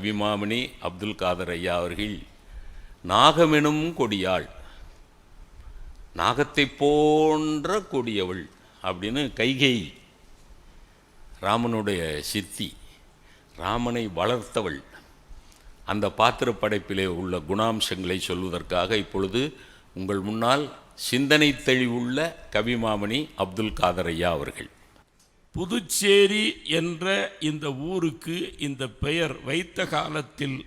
கவிமாமணி அப்துல் காதர் ஐயா அவர்கள் நாகமெனும் கொடியாள், நாகத்தை போன்ற கொடியவள் அப்படின்னு கைகேயி ராமனுடைய சித்தி, ராமனை வளர்த்தவள், அந்த பாத்திர படைப்பிலே உள்ள குணாம்சங்களை சொல்வதற்காக இப்பொழுது உங்கள் முன்னால் சிந்தனை தெளிவுள்ள கவிமாமணி அப்துல் காதர் ஐயா அவர்கள். புதுச்சேரி என்ற இந்த ஊருக்கு இந்த பெயர் வைத்த காலத்தில்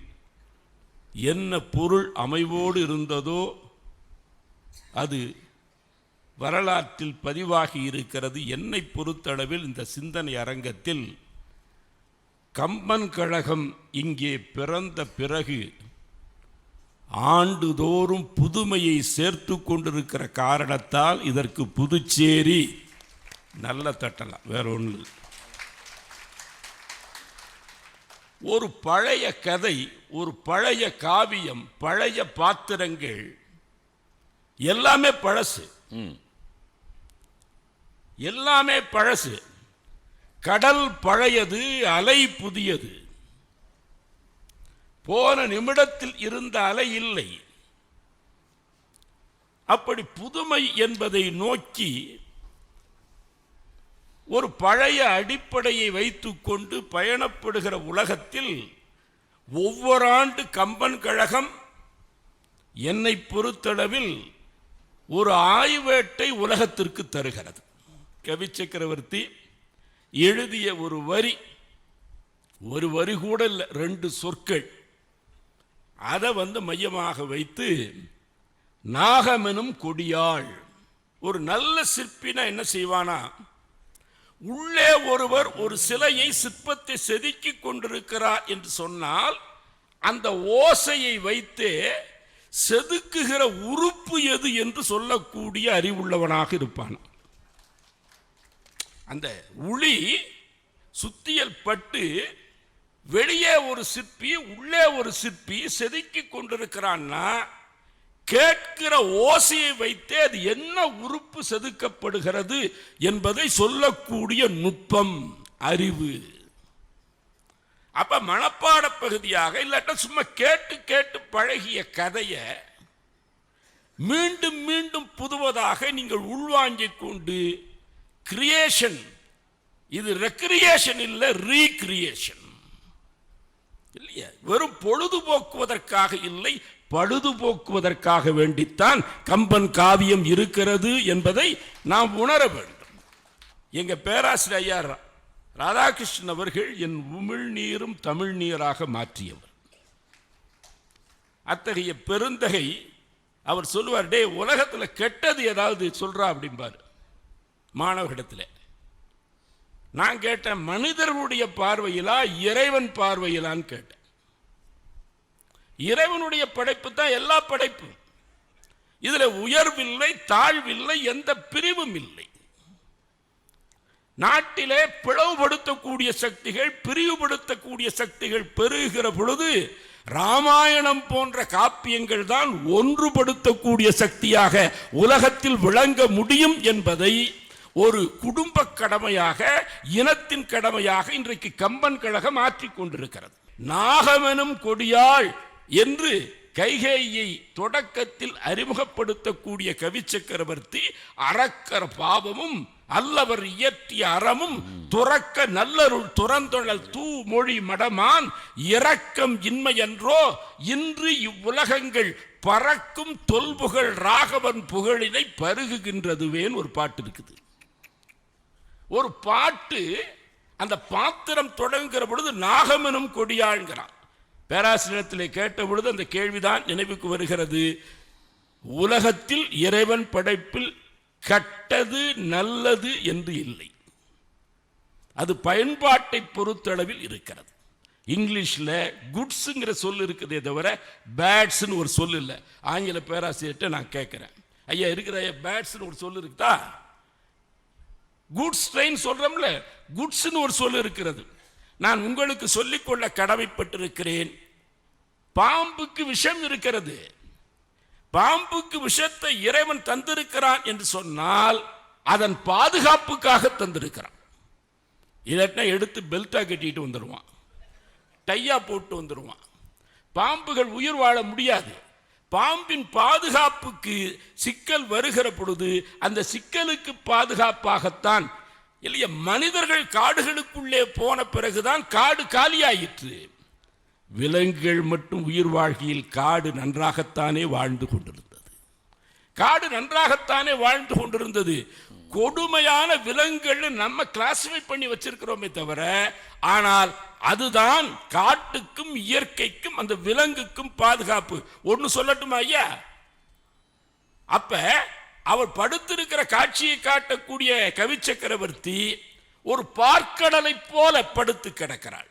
என்ன பொருள் அமைவோடு இருந்ததோ அது வரலாற்றில் பதிவாகி இருக்கிறது. என்னை பொறுத்தளவில் இந்த சிந்தனை அரங்கத்தில் கம்பன் கழகம் இங்கே பிறந்த பிறகு ஆண்டுதோறும் புதுமையை சேர்த்து கொண்டிருக்கிற காரணத்தால் இதற்கு புதுச்சேரி நல்ல தட்டலாம், வேற ஒன்று. ஒரு பழைய கதை, ஒரு பழைய காவியம், பழைய பாத்திரங்கள் எல்லாமே பழசு, எல்லாமே பழசு. கடல் பழையது, அலை புதியது. போன நிமிடத்தில் இருந்த அலை இல்லை. அப்படி புதுமை என்பதை நோக்கி ஒரு பழைய அடிப்படையை வைத்துக்கொண்டு பயணப்படுகிற உலகத்தில் ஒவ்வொரு ஆண்டு கம்பன் கழகம் என்னை பொறுத்தளவில் ஒரு ஆய்வேட்டை உலகத்திற்கு தருகிறது. கவி சக்கரவர்த்தி எழுதிய ஒரு வரி கூட இல்லை, 2 சொற்கள், அதை மையமாக வைத்து நாகமெனும் கொடியாள். ஒரு நல்ல சிற்பினா என்ன செய்வானா, உள்ளே ஒருவர் ஒரு சிலையை சிற்பத்தை செதுக்கி கொண்டிருக்கிறார் என்று சொன்னால் அந்த ஓசையை வைத்து செதுக்குகிற உறுப்பு எது என்று சொல்லக்கூடிய அறிவுள்ளவனாக இருப்பான். அந்த உளி சுத்தியல் பட்டு வெளியே ஒரு சிற்பி உள்ளே ஒரு சிற்பி செதுக்கி கொண்டிருக்கிறான்னா கேட்கிற ஓசையை வைத்தே அது என்ன உறுப்பு செதுக்கப்படுகிறது என்பதை சொல்லக்கூடிய நுட்பம், அறிவு. அப்ப மனப்பாட பகுதியாக இல்லாட்ட சும்மா கேட்டு கேட்டு பழகிய கதையை மீண்டும் மீண்டும் புதுவதாக நீங்கள் உள்வாங்கிக் கொண்டு கிரியேஷன், இது ரெக்ரியேஷன் இல்லை, ரீக்ரியேஷன் இல்லையா? வெறும் பொழுதுபோக்குவதற்காக இல்லை, பழுதுபோக்குவதற்காக வேண்டித்தான் கம்பன் காவியம் இருக்கிறது என்பதை நாம் உணர வேண்டும். எங்க பேராசிரியர் ஐயா ராதாகிருஷ்ணன் அவர்கள் என் உமிழ்நீரும் தமிழ் நீராக மாற்றியவர். அத்தகைய பெருந்தகை அவர் சொல்லுவார், டே உலகத்தில் கெட்டது ஏதாவது சொல்றா அப்படிம்பார் மாணவர்களிடத்தில். நான் கேட்டேன், மனிதர்களுடைய பார்வையிலா இறைவன் பார்வையிலான்னு கேட்டேன். இறைவனுடைய படைப்பு தான் எல்லா படைப்பும். இதுல உயர்வில்லை, தாழ்வில்லை, எந்த பிரிவும் இல்லை. நாட்டிலே பிளவுபடுத்தக்கூடிய சக்திகள், பிரிவுபடுத்தக்கூடிய சக்திகள் பெருகிற பொழுது ராமாயணம் போன்ற காப்பியங்கள் தான் ஒன்றுபடுத்தக்கூடிய சக்தியாக உலகத்தில் விளங்க முடியும் என்பதை ஒரு குடும்ப கடமையாக, இனத்தின் கடமையாக இன்றைக்கு கம்பன் கழகம் ஆற்றிக் கொண்டிருக்கிறது. நாகமெனும் கொடியாள் என்று கைகேயை தொடக்கத்தில் அறிமுகப்படுத்தக்கூடிய கவி சக்கரவர்த்தி அறக்கர பாவமும் அல்லவர் இயற்றிய அறமும் துறக்க நல்லருள் துறந்தொழல் தூ மொழி மடமான் இரக்கம் இன்மையன்றோ இன்று இவ்வுலகங்கள் பறக்கும் தொல்புகழ் ராகவன் புகழினை பருகுகின்றதுவேன் ஒரு பாட்டு இருக்குது. ஒரு பாட்டு அந்த பாத்திரம் தொடங்குகிற பொழுது நாகமெனும் கொடியாள்கிறான். பேராசிரியத்தில் கேட்ட பொழுது அந்த கேள்விதான் நினைவுக்கு வருகிறது. உலகத்தில் இறைவன் படைப்பில் கெட்டது நல்லது என்று இல்லை, அது பயன்பாட்டை பொறுத்தளவில் இருக்கிறது. இங்கிலீஷ்ல குட்ஸுங்கிற சொல் இருக்குதே தவிர பேட்ஸ்ன்னு ஒரு சொல் இல்லை. ஆங்கில பேராசிரியர்கிட்ட நான் கேட்கிறேன், ஐயா இருக்கிற பேட்ஸ்ன்னு ஒரு சொல் இருக்குதா? குட்ஸ் ட்ரெயின் சொல்றோம்ல, குட்ஸ்ன்னு ஒரு சொல் இருக்கிறது. நான் உங்களுக்கு சொல்லிக்கொள்ள கடமைப்பட்டிருக்கிறேன். பாம்புக்கு விஷம் இருக்கிறது. பாம்புக்கு விஷத்தை இறைவன் தந்திருக்கிறான் என்று சொன்னால் அதன் பாதுகாப்புக்காக தந்திருக்கிறான். இல்லாட்டினா எடுத்து பெல்ட்டா கட்டிட்டு வந்துடுவான். டையா போட்டு வந்துடுவான். பாம்புகள் உயிர் வாழ முடியாது. பாம்பின் பாதுகாப்புக்கு சிக்கல் வருகிற பொழுது அந்த சிக்கலுக்கு பாதுகாப்பாகத்தான் இல்லையா மனிதர்கள் காடுகளுக்குள்ளே போன பிறகுதான் காடு காலியாயிற்று. விலங்குகள் மட்டும் உயிர் வாழ்க்கையில் காடு நன்றாகத்தானே வாழ்ந்து கொண்டிருந்தது. காடு நன்றாகத்தானே வாழ்ந்து கொண்டிருந்தது. கொடுமையான விலங்குகள் நம்ம கிளாசிஃபை பண்ணி வச்சிருக்கிறோமே தவிர, ஆனால் அதுதான் காட்டுக்கும் இயற்கைக்கும் அந்த விலங்குக்கும் பாதுகாப்பு. ஒன்னு சொல்லட்டுமா ஐயா? அப்ப அவர் படுத்திருக்கிற காட்சியை காட்டக்கூடிய கவி சக்கரவர்த்தி ஒரு பார்க்கடலை போல படுத்து கிடக்கிறாள்.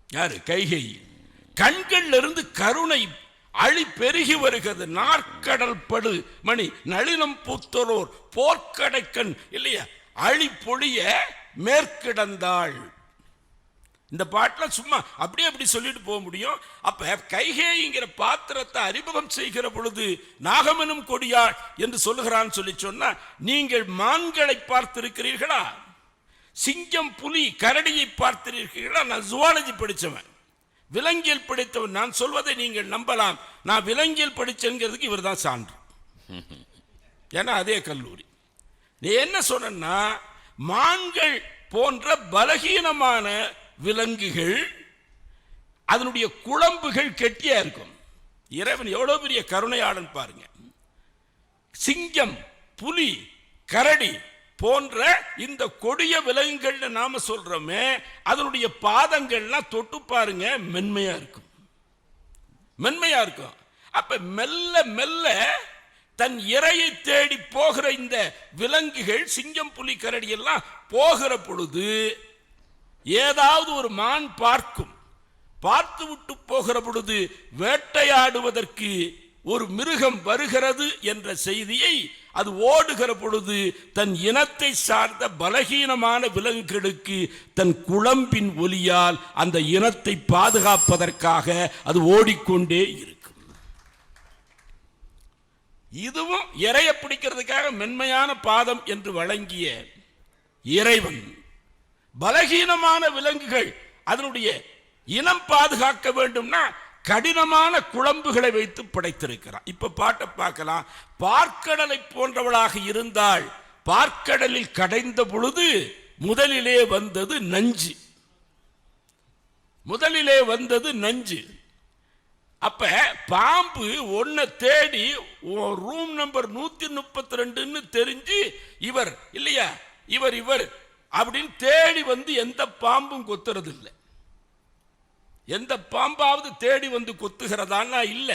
யாரு? கைகேயி. கண்கள்ல இருந்து கருணை அழி பெருகி வருகிறது. நாற்கடல் படு மணி நளினம் பூத்தோர் போர்க்கடைக்கண் இல்லையா அழி பொழிய மேற்கிடந்தாள். இந்த பாட்டில் சும்மா அப்படியே அப்படி சொல்லிட்டு போக முடியும். அப்ப கைகேயிங்கிற பாத்திரத்தை அறிமுகம் செய்கிற பொழுது நாகமெனும் கொடியாள் என்று சொல்லுகிறான்னு சொல்லி சொன்னா, நீங்கள் மான்களை பார்த்திருக்கிறீர்களா? சிங்கம், புலி, கரடியை பார்த்திருக்கிறீர்களா? நான் ஜுவாலஜி படித்தவன், விலங்கியல் படித்தவன். நான் சொல்வதை நீங்கள் நம்பலாம். நான் விலங்கியல் படிச்சேங்கிறதுக்கு இவர் தான் சான்று. ஏன்னா அதே கல்லூரி. நீ என்ன சொன்னா, மான்கள் போன்ற பலகீனமான விலங்குகள் அதனுடைய குழம்புகள் கெட்டியா இருக்கும். இறைவன் எவ்வளவு பெரிய கருணையாளன் பாருங்க. சிங்கம், புலி, கரடி போன்ற இந்த கொடிய விலங்குகள் நாம சொல்றோமே, அதனுடைய பாதங்கள்லாம் தொட்டு பாருங்க, மென்மையா இருக்கும், மென்மையா இருக்கும். அப்ப மெல்ல மெல்ல தன் இரையை தேடி போகிற இந்த விலங்குகள், சிங்கம், புலி, கரடி எல்லாம் போகிற பொழுது ஏதாவது ஒரு மான் பார்க்கும். பார்த்து விட்டு போகிற பொழுது வேட்டையாடுவதற்கு ஒரு மிருகம் வருகிறது என்ற செய்தியை அது ஓடுகிற பொழுது தன் இனத்தை சார்ந்த பலகீனமான விலங்குகளுக்கு தன் குளம்பின் ஒலியால் அந்த இனத்தை பாதுகாப்பதற்காக அது ஓடிக்கொண்டே இருக்கும். இதுவும் இரையை பிடிக்கிறதுக்காக மென்மையான பாதம் என்று வழங்கிய இறைவன் பலகீனமான விலங்குகள் அதனுடைய இனம் பாதுகாக்க வேண்டும்னா கடினமான குழம்புகளை வைத்து படைத்திருக்கிறார். இப்ப பாட்டை பார்க்கலாம். பார்க்கடலை போன்றவளாக இருந்தால் பார்க்கடலில் கடைந்த பொழுது முதலிலே வந்தது நஞ்சு. முதலிலே வந்தது நஞ்சு. அப்ப பாம்பு ஒன்ன தேடி ரூம் நம்பர் 132 தெரிஞ்சு இவர் இல்லையா இவர் அப்படின்னு தேடி வந்து எந்த பாம்பும் கொத்துறது இல்லை. எந்த பாம்பாவது தேடி வந்து கொத்துகிறதான்னா இல்ல.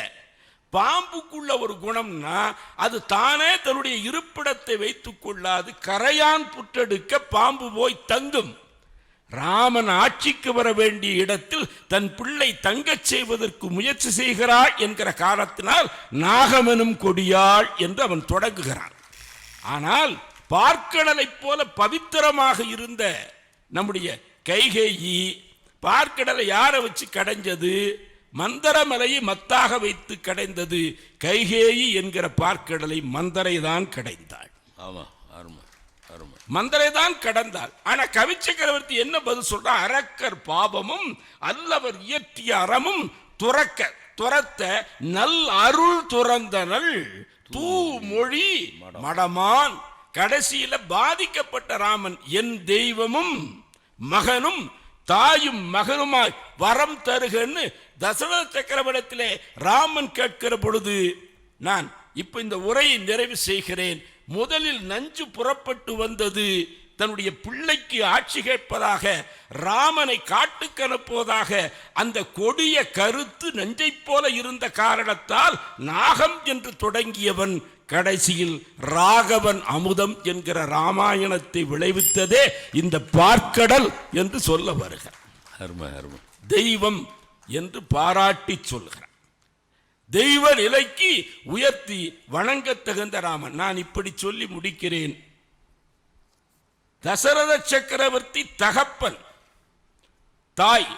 பாம்புக்குள்ள ஒரு குணம்னா அது தானே தன்னுடைய இருப்பிடத்தை வைத்துக் கொள்ளாது. கரையான் புற்றெடுக்க பாம்பு போய் தங்கும். ராமன் ஆட்சிக்கு வர வேண்டிய இடத்தில் தன் பிள்ளை தங்கச் செய்வதற்கு முயற்சி செய்கிறாள் என்கிற காரணத்தினால் நாகமெனும் கொடியாள் என்று அவன் தொடங்குகிறான். ஆனால் பார்க்கடலை போல பவித்திரமாக இருந்த நம்முடைய கைகேயி பார்க்கடலை யாரை வச்சு கடைஞ்சது? மந்தரமலையை மத்தாக வைத்து கடைந்தது. கைகேயி என்கிற பார்க்கடலை மந்தரை தான் கடைந்தாள். மந்தரை தான் கடந்தாள். ஆனா கவி சக்கரவர்த்தி என்ன பதில் சொல்ற? அரக்கர் பாவமும் அல்லவர் இயற்றிய அறமும் துரத்த நல் அருள் துறந்தனள் தூமொழி மடமான். கடைசியில பாதிக்கப்பட்ட ராமன் என் தெய்வமும் மகனும் தாயும் மகனுமாய் வரம் தருகன்னு தசரத சக்கரவர்த்தியிலே ராமன் கேட்கிற பொழுது, நான் இப்ப இந்த உரையை நிறைவு செய்கிறேன். முதலில் நஞ்சு புறப்பட்டு வந்தது தன்னுடைய பிள்ளைக்கு ஆட்சி கேட்பதாக, ராமனை காட்டுக்கு அனுப்புவதாக. அந்த கொடிய கருத்து நஞ்சை போல இருந்த காரணத்தால் நாகம் என்று தொடங்கியவன் கடைசியில் ராகவன் அமுதம் என்கிற ராமாயணத்தை விளைவித்ததே இந்த பார்க்கடல் என்று சொல்ல வருகிறார். தெய்வம் என்று பாராட்டி சொல்கிறார். தெய்வ நிலைக்கு உயர்த்தி வணங்க தகுந்த ராமன். நான் இப்படி சொல்லி முடிக்கிறேன். தசரத சக்கரவர்த்தி தகப்பன் தாய்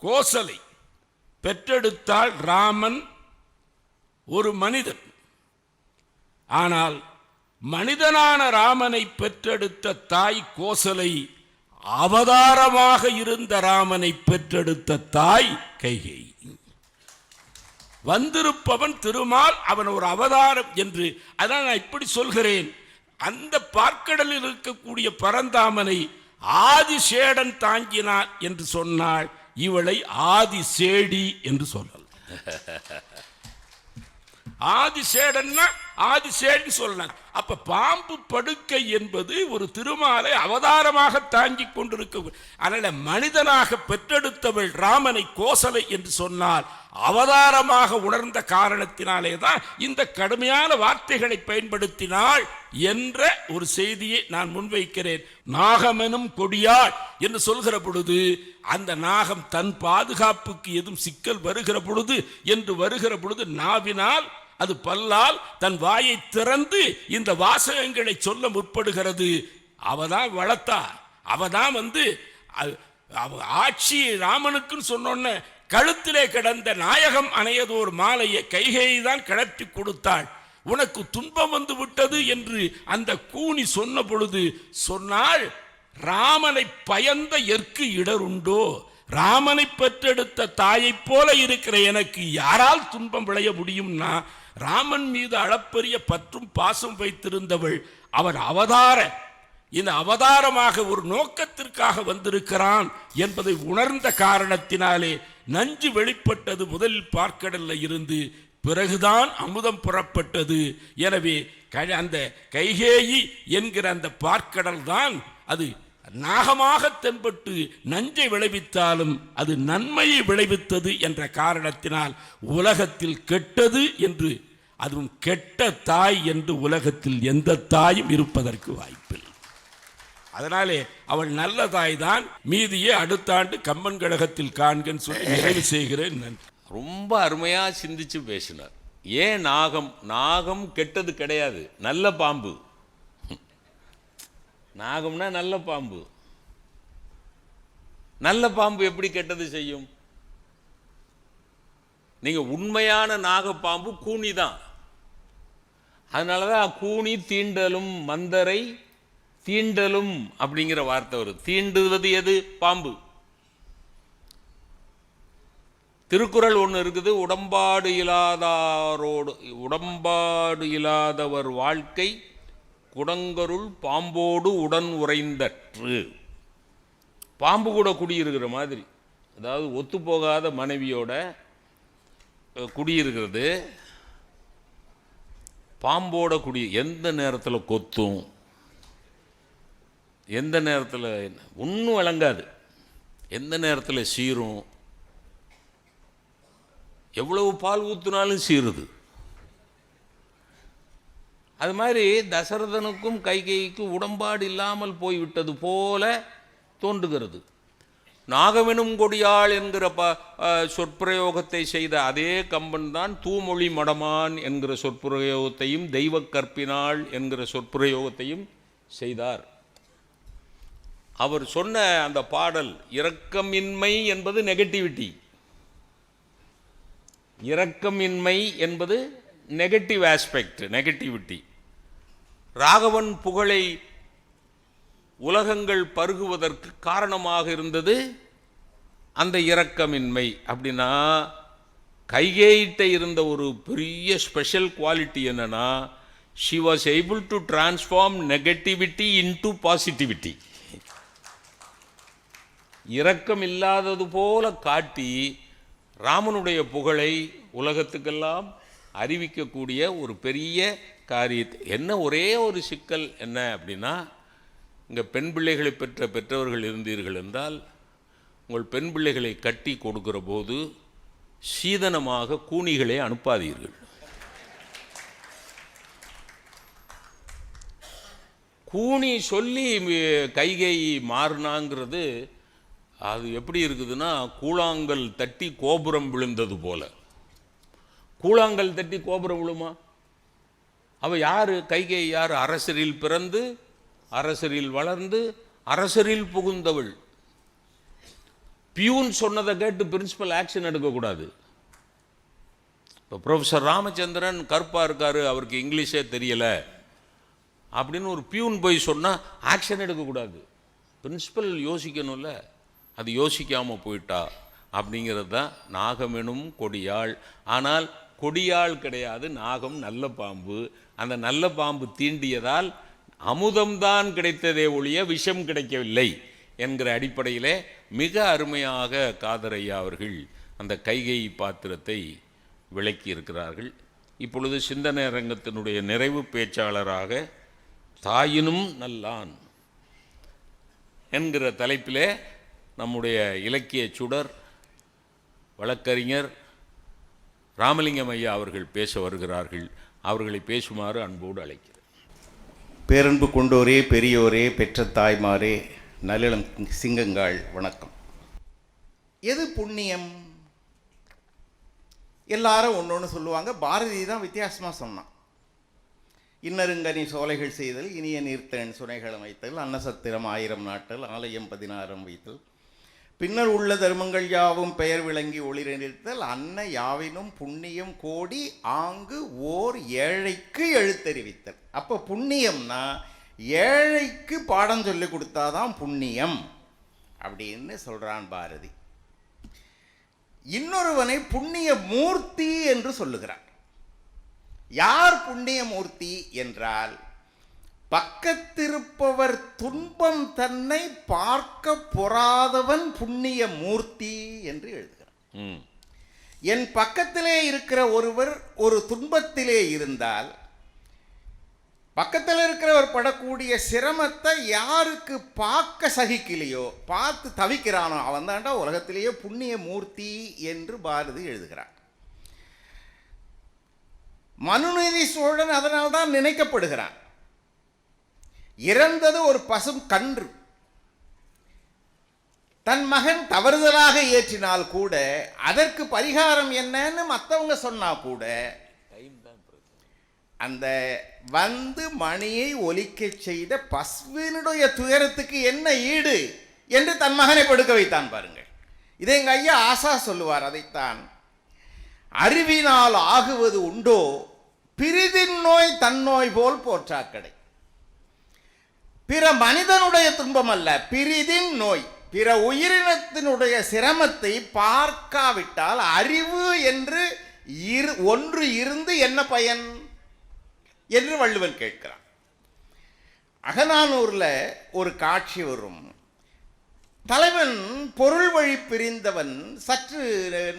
கோசலை பெற்றெடுத்தால் ராமன் ஒரு மனிதன். ஆனால் மனிதனான ராமனை பெற்றெடுத்த தாய் கோசலை அவதாரமாக இருந்த ராமனை பெற்றெடுத்த தாய் கைகேயி. வந்திருப்பவன் திருமால், அவன் ஒரு அவதாரம் என்று. அதனால் நான் இப்படி சொல்கிறேன், அந்த பார்க்கடலில் இருக்கக்கூடிய பரந்தாமனை ஆதிசேடன் தாங்கினான் என்று சொன்னால் இவளை ஆதிசேடி என்று சொல்லலாம். ஆதிசேடன்னா ஆதிசேடி சொல்லலாம். அப்ப பாம்பு படுக்கை என்பது ஒரு திருமாலை அவதாரமாக தாங்கி கொண்டிருக்க. அதனால மனிதனாக பெற்றெடுத்தவள் ராமனை கோசலை என்று சொன்னால் அவதாரமாக உணர்ந்த காரணத்தினாலே தான் இந்த கடுமையான வார்த்தைகளை பயன்படுத்தினாள் என்ற ஒரு செய்தியை நான் முன்வைக்கிறேன். நாகமெனும் கொடியாள் என்று சொல்கிற பொழுது அந்த நாகம் தன் பாதுகாப்புக்கு எதுவும் சிக்கல் வருகிற பொழுது என்று வருகிற பொழுது நாவினால், அது பல்லால் தன் வாயை திறந்து இந்த வாசகங்களை சொல்ல முற்படுகிறது. அவதான் வளர்த்தா, அவதான் ஆட்சி ராமனுக்குன்னு சொன்ன கழுத்திலே கிடந்த நாயகம் அணையதோர் மாலையை கைகேயி தான் கிளப்பி கொடுத்தாள். உனக்கு துன்பம் வந்து விட்டது என்று அந்த கூனி சொன்ன பொழுது சொன்னால், ராமனை பயந்த எற்கு இடருண்டோ, ராமனை பெற்றெடுத்த தாயைப் போல இருக்கிற எனக்கு யாரால் துன்பம் விளைய முடியும்னா, ராமன் மீது அளப்பரிய பற்றும் பாசம் வைத்திருந்தவள். அவன் இந்த அவதாரமாக ஒரு நோக்கத்திற்காக வந்திருக்கிறான் என்பதை உணர்ந்த காரணத்தினாலே நஞ்சு வெளிப்பட்டது முதலில் பார்க்கடல்ல இருந்து, பிறகுதான் அமுதம் புறப்பட்டது. எனவே அந்த கைகேயி என்கிற அந்த பார்க்கடல் தான் அது நாகமாக தென்பட்டு நஞ்சை விளைவித்தாலும் அது நன்மையை விளைவித்தது என்ற காரணத்தினால் உலகத்தில் கெட்டது என்று, அதுவும் கெட்ட தாய் என்று உலகத்தில் எந்த தாயும் இருப்பதற்கு வாய்ப்பில்லை. அதனாலே அவள் நல்ல தாய் தான். மீதியே அடுத்த ஆண்டு கம்பன் கழகத்தில் காண்கன்னு சொல்லி நிறைவு செய்கிறேன். ரொம்ப அருமையா சிந்திச்சு பேசினார். ஏன் நாகம் கெட்டது கிடையாது, நல்ல பாம்பு. நாகம்னா நல்ல பாம்பு. நல்ல பாம்பு எப்படி கெட்டது செய்யும்? நீங்க உண்மையான நாகப்பாம்பு கூனி தான். அதனாலதான் கூனி தீண்டலும் மந்தரை தீண்டலும் அப்படிங்கிற வார்த்தை வரும். தீண்டுவது எது? பாம்பு. திருக்குறள் ஒன்று இருக்குது, உடம்பாடு இல்லாதவர் வாழ்க்கை குடங்கருள் பாம்போடு உடன் உறைந்தற்று. பாம்பு கூட குடியிருக்கிற மாதிரி, அதாவது ஒத்து போகாத மனைவியோட குடியிருக்கிறது. பாம்போட எந்த நேரத்தில் கொத்தும், எந்த நேரத்தில் ஒன்றும் விளங்காது, எந்த நேரத்தில் சீரும், எவ்வளவு பால் ஊற்றினாலும் சீருது. அது மாதிரி தசரதனுக்கும் கைகேயிக்கும் உடம்பாடு இல்லாமல் போய்விட்டது போல தோன்றுகிறது. நாகமெனும் கொடியாள் என்கிற சொற்பிரயோகத்தை செய்த அதே கம்பன் தான் தூமொழி மடமான் என்கிற சொற்பிரயோகத்தையும் தெய்வ கற்பினாள் என்கிற சொற்பிரயோகத்தையும் செய்தார். அவர் சொன்ன அந்த பாடல் இரக்கமின்மை என்பது நெகட்டிவிட்டி. இரக்கமின்மை என்பது நெகட்டிவ் ஆஸ்பெக்ட், நெகட்டிவிட்டி. ராகவன் புகழை உலகங்கள் பருகுவதற்கு காரணமாக இருந்தது அந்த இரக்கமின்மை. அப்படின்னா கைகேயிட்ட இருந்த ஒரு பெரிய ஸ்பெஷல் குவாலிட்டி என்னன்னா, she was able to transform negativity into positivity. இரக்கம் இல்லாதது போல காட்டி ராமனுடைய புகழை உலகத்துக்கெல்லாம் அறிவிக்கக்கூடிய ஒரு பெரிய காரியத்தை. என்ன ஒரே ஒரு சிக்கல் என்ன அப்படின்னா, இங்கே பெண் பிள்ளைகளை பெற்ற பெற்றவர்கள் இருந்தீர்கள் என்றால், உங்கள் பெண் பிள்ளைகளை கட்டி கொடுக்கிற போது சீதனமாக கூனிகளை அனுப்பாதீர்கள். கூனி சொல்லி கைகேயி மாறினாங்கிறது அது எப்படி இருக்குதுன்னா, கூழாங்கல் தட்டி கோபுரம் விழுந்தது போல. கூழாங்கல் தட்டி கோபுரம் விழுமா? அவ யாரு? கைகேயி யார்? அரசரில் பிறந்து அரசரில் வளர்ந்து அரசரில் புகுந்தவள். பியூன் சொன்னதை கேட்டு பிரின்சிபல் ஆக்ஷன் எடுக்கக்கூடாது. இப்போ ப்ரொஃபஸர் ராமச்சந்திரன் கருப்பாக இருக்காரு, அவருக்கு இங்கிலீஷே தெரியலை அப்படின்னு ஒரு பியூன் போய் சொன்னால் ஆக்ஷன் எடுக்கக்கூடாது. பிரின்சிபல் யோசிக்கணும்ல, அது யோசிக்காமல் போயிட்டா அப்படிங்கிறது தான் நாகமெனும் கொடியாள். ஆனால் கொடியாள் கிடையாது, நாகம் நல்ல பாம்பு. அந்த நல்ல பாம்பு தீண்டியதால் அமுதம்தான் கிடைத்ததே ஒழிய விஷம் கிடைக்கவில்லை என்கிற அடிப்படையிலே மிக அருமையாக காதரையா அவர்கள் அந்த கைகை பாத்திரத்தை விளக்கி இருக்கிறார்கள். இப்பொழுது சிந்தனை அரங்கத்தினுடைய நிறைவு பேச்சாளராக தாயினும் நல்லான் என்கிற தலைப்பிலே நம்முடைய இலக்கிய சுடர் வழக்கறிஞர் ராமலிங்கம் ஐயா அவர்கள் பேச வருகிறார்கள். அவர்களை பேசுமாறு அன்போடு அழைக்கிறேன். பேரன்பு கொண்டோரே, பெரியோரே, பெற்ற தாய்மாரே, நல்லிளம் சிங்கங்கள், வணக்கம். எது புண்ணியம்? எல்லாரும் ஒன்று ஒன்று சொல்லுவாங்க. பாரதி தான் வித்தியாசமாக சொன்னான். இன்னருங்கனி சோலைகள் செய்தல், இனிய நீர்த்தன் சுனைகள் அமைத்தல், அன்னசத்திரம் 1000 நாட்டல், ஆலயம் 16 வைத்தல், பின்னர் உள்ள தர்மங்கள் யாவும் பெயர் விளங்கி ஒளிர நிறுத்தல், அன்ன யாவினும் புண்ணியம் கோடி ஆங்கு ஓர் ஏழைக்கு எழுத்தறிவித்தல். அப்போ புண்ணியம்னா ஏழைக்கு பாடம் சொல்லி கொடுத்தாதான் புண்ணியம் அப்படின்னு சொல்கிறான் பாரதி. இன்னொருவனை புண்ணிய மூர்த்தி என்று சொல்லுகிறார். யார் புண்ணிய மூர்த்தி என்றால், பக்கத்திருப்பவர் துன்பம் தன்னை பார்க்க பொறாதவன் புண்ணிய மூர்த்தி என்று எழுதுகிறார். என் பக்கத்திலே இருக்கிற ஒருவர் ஒரு துன்பத்திலே இருந்தால், பக்கத்தில் இருக்கிறவர் படக்கூடிய சிரமத்தை யாருக்கு பார்க்க சகிக்கலையோ, பார்த்து தவிக்கிறானோ, அவன் தாண்டா உலகத்திலேயே புண்ணிய மூர்த்தி என்று பாரதி எழுதுகிறார். மனுநீதி சோழன் அதனால்தான் நினைக்கப்படுகிறான். இறந்தது ஒரு பசும் கன்று. தன் மகன் தவறுதலாக ஏற்றினால் கூட அதற்கு பரிகாரம் என்னன்னு மற்றவங்க சொன்னா கூட, அந்த வந்து மணியை ஒலிக்க செய்த பசுவினுடைய துயரத்துக்கு என்ன ஈடு என்று தன் மகனை படுக்க வைத்தான். பாருங்கள், இதை எங்க ஐயா ஆசா சொல்லுவார். அதைத்தான், அறிவினால் ஆகுவது உண்டோ பிரிதின் நோய் தன்னோய் போல் போற்றாக்கடை. பிற மனிதனுடைய துன்பம் அல்ல, பிரிதின் நோய், பிற உயிரினத்தினுடைய சிரமத்தை பார்க்காவிட்டால் அறிவு என்று ஒன்று இருந்து என்ன பயன் என்று வள்ளுவன் கேட்கிறான். அகநானூர்ல ஒரு காட்சி வரும். தலைவன் பொருள் வழி பிரிந்தவன் சற்று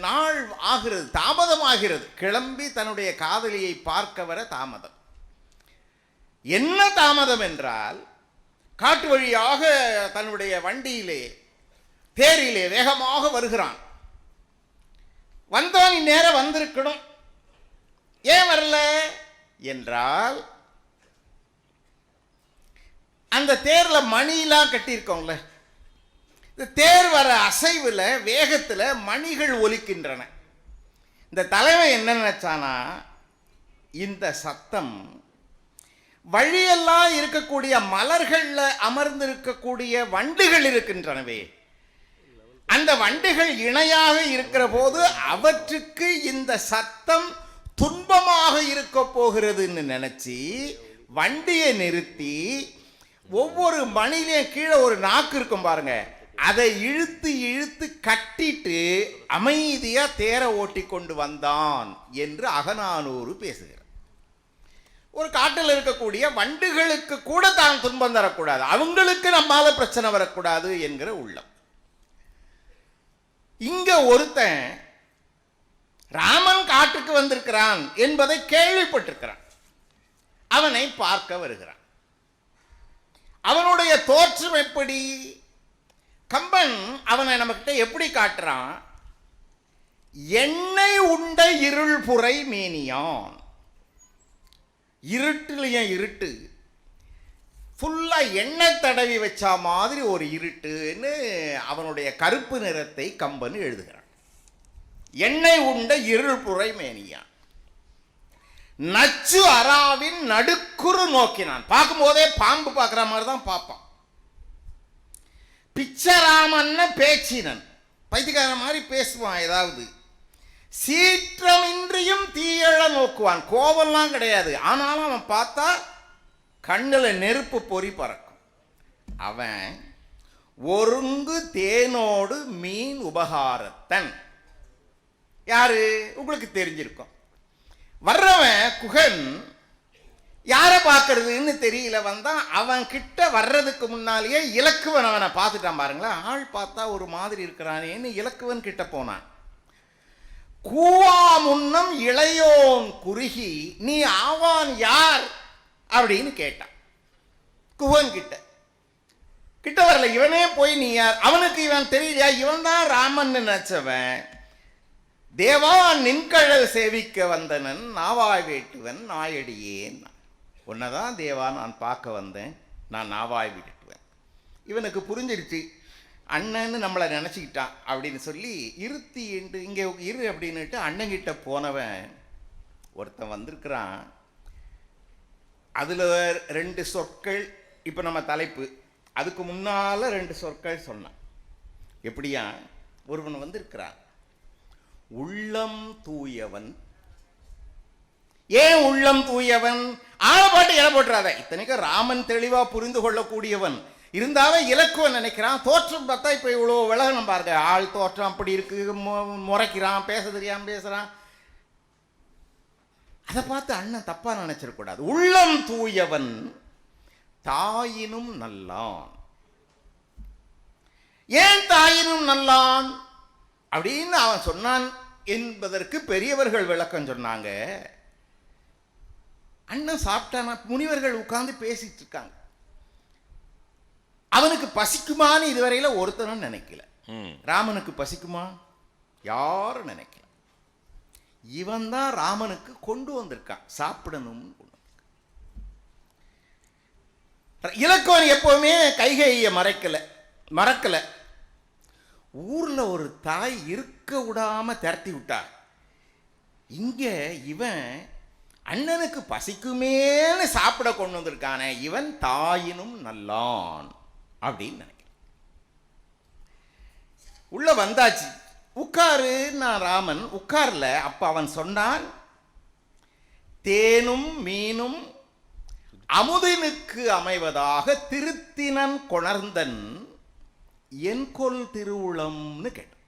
நாள் ஆகிறது, தாமதமாகிறது. கிளம்பி தன்னுடைய காதலியை பார்க்க வர தாமதம். என்ன தாமதம் என்றால், காட்டு வழியாக தன்னுடைய வண்டியிலே தேரிலே வேகமாக வருகிறான். வந்தவன் இந்நேரம் வந்திருக்கணும், ஏன் வரல என்றால், அந்த தேர்ல மணிலாம் கட்டியிருக்கோங்கள, இந்த தேர் வர அசைவில் வேகத்தில் மணிகள் ஒலிக்கின்றன. இந்த தலைவன் என்ன நினைச்சானா, இந்த சத்தம் வழியெல்லாம் இருக்கக்கூடிய மலர்கள்ல அமர்ந்திருக்கக்கூடிய வண்டுகள் இருக்கின்றனவே, அந்த வண்டுகள் இணையாக இருக்கிற போது அவற்றுக்கு இந்த சத்தம் துன்பமாக இருக்க போகிறதுன்னு நினைச்சு வண்டியை நிறுத்தி, ஒவ்வொரு மணிலையும் கீழே ஒரு நாக்கு இருக்கும் பாருங்க, அதை இழுத்து இழுத்து கட்டிட்டு அமைதியா தேர ஓட்டி கொண்டு வந்தான் என்று அகநானூறு பேசுகிறார். ஒரு காட்டில் இருக்கக்கூடிய வண்டுகளுக்கு கூட தான் துன்பம் தரக்கூடாது, அவங்களுக்கு நம்மால பிரச்சனை வரக்கூடாது என்கிற உள்ளம். இங்க ஒருத்தன் ராமன் காட்டுக்கு வந்திருக்கிறான் என்பதை கேள்விப்பட்டிருக்கிறான். அவனை பார்க்க வருகிறான். அவனுடைய தோற்றம் எப்படி? கம்பன் அவனை நம்மகிட்ட எப்படி காட்டுறான்? எண்ணெய் உண்ட இருள் புரை மேனியான். இருட்டுலையும் இருட்டு, ஃபுல்லா எண்ணெய் தடவி வச்சா மாதிரி ஒரு இருட்டுன்னு அவனுடைய கருப்பு நிறத்தை கம்பன் எழுதுகிறான். எண்ணெய் உண்ட இருள் புரை மேனியான். நச்சு அராவின் நடுக்குறு நோக்கினான். பார்க்கும் போதே பாம்பு பார்க்குற மாதிரி தான் பார்ப்பான். பிச்சராமன்ன பேச்சினன், பைத்தியக்கார மாதிரி பேசுவான். ஏதாவது சீற்றமின்றியும் தீயழ நோக்குவான். கோபம்லாம் கிடையாது, ஆனாலும் அவன் பார்த்தா கண்ணில் நெருப்பு பொறி பறக்கும். அவன் ஒருங்கு தேனோடு மீன் உபகாரத்தன். யாரு உங்களுக்கு தெரிஞ்சிருக்கும். வர்றவன் குகன் யாரை பார்க்கறதுன்னு தெரியல வந்தான். அவன் கிட்ட வர்றதுக்கு முன்னாலேயே இலக்குவன் அவனை பார்த்துட்டான். பாருங்களா, ஆள் பார்த்தா ஒரு மாதிரி இருக்கிறானேன்னு இலக்குவன் கிட்ட போனான். கூவா முன்னம் இளையோன் குறுகி நீ ஆவான் யார் அப்படின்னு கேட்டான். குகன் கிட்ட வரல. இவனே போய் நீ யார்? அவனுக்கு இவன் தெரியலையா? இவன் தான் ராமன் நினைச்சவன். தேவா நின்கழல் சேவிக்க வந்தனன் நாவாய் வேட்டுவன் நாயடியேன். உன்னதான் தேவா நான் பார்க்க வந்தேன், நான் நாவாய் விட்டுவேன். இவனுக்கு புரிஞ்சிருச்சு, அண்ணன்னு நம்மளை நினச்சிக்கிட்டான் அப்படின்னு சொல்லி இருத்தி என்று இங்கே இரு அப்படின்னுட்டு அண்ணங்கிட்ட போனவன் ஒருத்தன் வந்திருக்கிறான். அதில் 2 சொற்கள் இப்போ நம்ம தலைப்பு. அதுக்கு முன்னால் 2 சொற்கள் சொன்னான். எப்படியா? ஒருவன் வந்திருக்கிறான், உள்ளம் தூயவன். ஏன் உள்ளம் தூயவன்? ஆளப்பாட்டு இலை போட்டுறாத. இத்தனைக்கும் ராமன் தெளிவா புரிந்து கொள்ளக்கூடியவன் இருந்தாலும் இலக்குவன் நினைக்கிறான். தோற்றம் பார்த்தா இப்போ இவ்வளோ விலகணும் பாருங்க. ஆள் தோற்றம் அப்படி இருக்கு, முறைக்கிறான், பேச தெரியாம பேசுறான். அதை பார்த்து அண்ணன் தப்பா நினைச்சிடக்கூடாது. உள்ளம் தூயவன் தாயினும் நல்லான். ஏன் தாயினும் நல்லான் அப்படின்னு அவன் சொன்னான் என்பதற்கு பெரியவர்கள் விளக்கம் சொன்னாங்க. அண்ணன் சாப்பிட்டானா? முனிவர்கள் உட்கார்ந்து பேசிட்டு இருக்காங்க. அவனுக்கு பசிக்குமான்னு இதுவரையில ஒருத்தனும் நினைக்கல. ராமனுக்கு பசிக்குமா? யாரும் நினைக்கல. இவன் தான் ராமனுக்கு கொண்டு வந்திருக்கான், சாப்பிடணும். இலக்குவன் எப்பவுமே கைகையை மறக்கல. ஊர்ல ஒரு தாய் இருக்க விடாம திரட்டி விட்டார். இங்க இவன் அண்ணனுக்கு பசிக்குமேன்னு சாப்பிட கொண்டு வந்திருக்கானே, இவன் தாயினும் நல்லான் அப்படின்னு நினைக்கிறேன். உள்ள வந்தாச்சு, உட்காரு. நான் ராமன் உட்கார்ல. அப்ப அவன் சொன்னான், தேனும் மீனும் அமுதினுக்கு அமைவதாக திருத்தினன் கொணர்ந்தன் என்கொல் திருவுளம்னு கேட்டான்.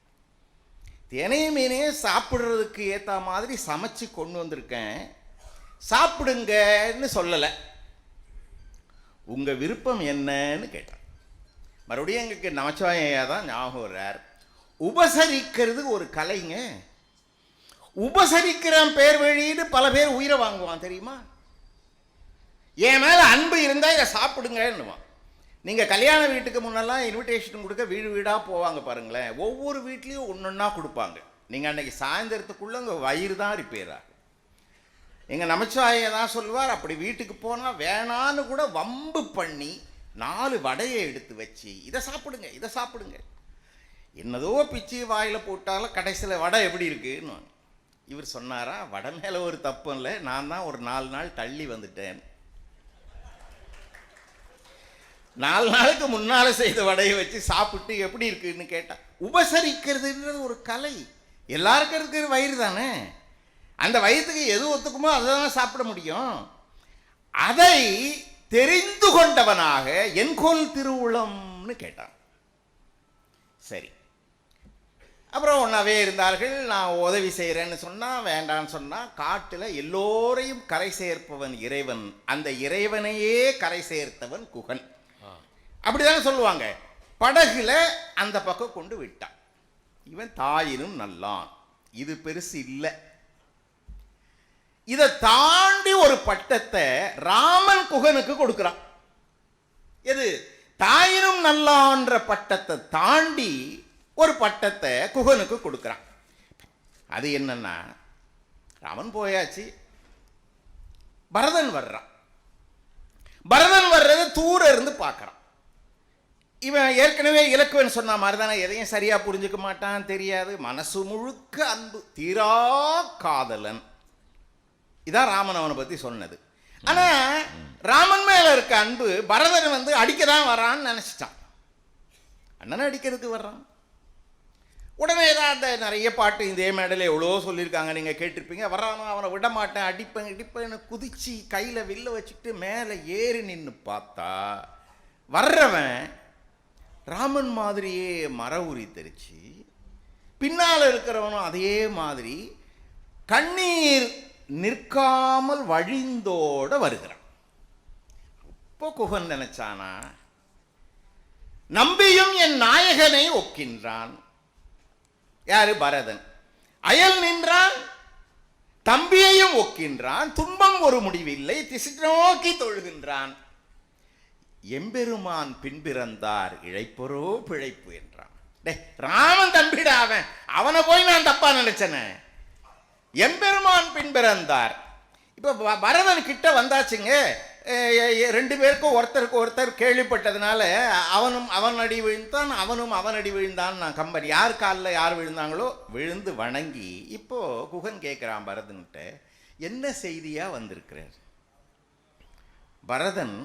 தேனையும் மீனையும் சாப்பிடுறதுக்கு ஏற்ற மாதிரி சமைச்சு கொண்டு வந்திருக்கேன், சாப்பிடுங்கன்னு சொல்லலை. உங்க விருப்பம் என்னன்னு கேட்டான். மறுபடியும் எங்களுக்கு நமச்சிவாயா தான் ஞாபகம் வர்றார். உபசரிக்கிறது ஒரு கலைங்க. உபசரிக்கிறான் பேர் வழின்னு பல பேர் உயிரை வாங்குவான் தெரியுமா? என் மேல அன்பு இருந்தா இதை சாப்பிடுங்கன்னுவான். நீங்க கல்யாண வீட்டுக்கு முன்னெல்லாம் இன்விடேஷன் கொடுக்க வீடு வீடா போவாங்க பாருங்களேன். ஒவ்வொரு வீட்லயும் ஒன்னொன்னா கொடுப்பாங்க. நீங்க அன்னைக்கு சாயந்தரத்துக்குள்ள உங்க வயிறு தான் ரிப்பேர் ஆகும். எங்க நமச்சிவாயை தான் சொல்லுவார், அப்படி வீட்டுக்கு போனா வேணான்னு கூட வம்பு பண்ணி 4 வடையை எடுத்து வச்சு இதை சாப்பிடுங்க, இதை சாப்பிடுங்க. என்னதோ பிச்சு வாயில போட்டாலும் கடைசியில் வடை எப்படி இருக்குன்னு இவர் சொன்னாரா, வடை மேல ஒரு தப்பும் இல்லை, நான் தான் ஒரு 4 நாள் தள்ளி வந்துட்டேன். 4 நாளுக்கு முன்னால செய்த வடையை வச்சு சாப்பிட்டு எப்படி இருக்குன்னு கேட்டா. உபசரிக்கிறதுன்றது ஒரு கலை. எல்லாருக்கும் இருக்கிற வயிறு தானே, அந்த வயிற்றுக்கு எது ஒத்துக்குமோ அதை தானே சாப்பிட முடியும். அதை தெரிந்து கொண்டவனாக என்கொல் திருவுளம்னு கேட்டான். சரி, அப்புறம் ஒன்றாவே இருந்தார்கள். நான் உதவி செய்கிறேன்னு சொன்னால் வேண்டான்னு சொன்னால், காட்டில் எல்லோரையும் கரை சேர்ப்பவன் இறைவன், அந்த இறைவனையே கரை சேர்த்தவன் குகன் அப்படிதானே சொல்லுவாங்க. படகுல அந்த பக்கம் கொண்டு விட்டான். இவன் தாயினும் நல்லான். இது பெருசு இல்லை. இதை தாண்டி ஒரு பட்டத்தை ராமன் குகனுக்கு கொடுக்கிறான். எது? தாயினும் நல்லான்ற பட்டத்தை தாண்டி ஒரு பட்டத்தை குகனுக்கு கொடுக்கிறான். அது என்னன்னா, ராமன் போயாச்சு, பரதன் வர்றான். பரதன் வர்றதை தூர இருந்து பார்க்கறான். இவன் ஏற்கனவே இலக்குவன் சொன்ன மாதிரி தானே, எதையும் சரியா புரிஞ்சுக்க மாட்டான், தெரியாது, மனசு முழுக்க அன்பு, தீரா காதலன். இதான் ராமன் அவனை பத்தி சொன்னது. ஆனா ராமன் மேல இருக்க அன்பு பரதன் வந்து அடிக்கதான் வரான்னு நினைச்சிட்டான். அண்ணனை அடிக்கிறதுக்கு வர்றான். உடனே தான் அந்த நிறைய பாட்டு இதே மேடையில் எவ்வளோ சொல்லியிருக்காங்க, நீங்கள் கேட்டிருப்பீங்க. வர்றானோ அவனை விட மாட்டேன், அடிப்பேன் இடிப்பேன்னு குதிச்சு கையில் வில்ல வச்சுட்டு மேலே ஏறி நின்று பார்த்தா வர்றவன் ராமன் மாதிரியே மர உரி தெரிச்சு பின்னால் இருக்கிறவனும் அதே மாதிரி கண்ணீர் நிற்காமல் வழிந்தோட வருகிறான். இப்போ குகன் நினைச்சானா, நம்பியும் என் நாயகனை ஒக்கின்றான். யாரு? பரதன். அயல் நின்றான், தம்பியையும் ஒக்கின்றான். துன்பம் ஒரு முடிவில்லை, திசை நோக்கி தொழுகின்றான். எம்பெருமான் பின்பிறந்தார் இழைப்பரோ பிழைப்பு என்றான். ராமன் தம்பிடா அவன், அவனை போய் நான் தப்பா நினைச்சன. எம்பெருமான் பின்பிறந்தார். இப்ப பரதன் கிட்ட வந்தாச்சுங்க. ரெண்டு பேருக்கும் ஒருத்தருக்கு ஒருத்தர் கேள்விப்பட்டதுனால அவன் அடி விழுந்தான், அவன் அடி விழுந்தான். நான் கம்பன் யார் காலில் யார் விழுந்தாங்களோ விழுந்து வணங்கி இப்போ குகன் கேட்குறான் பரதன்கிட்ட, என்ன செய்தியா வந்திருக்கிறார்? பரதன்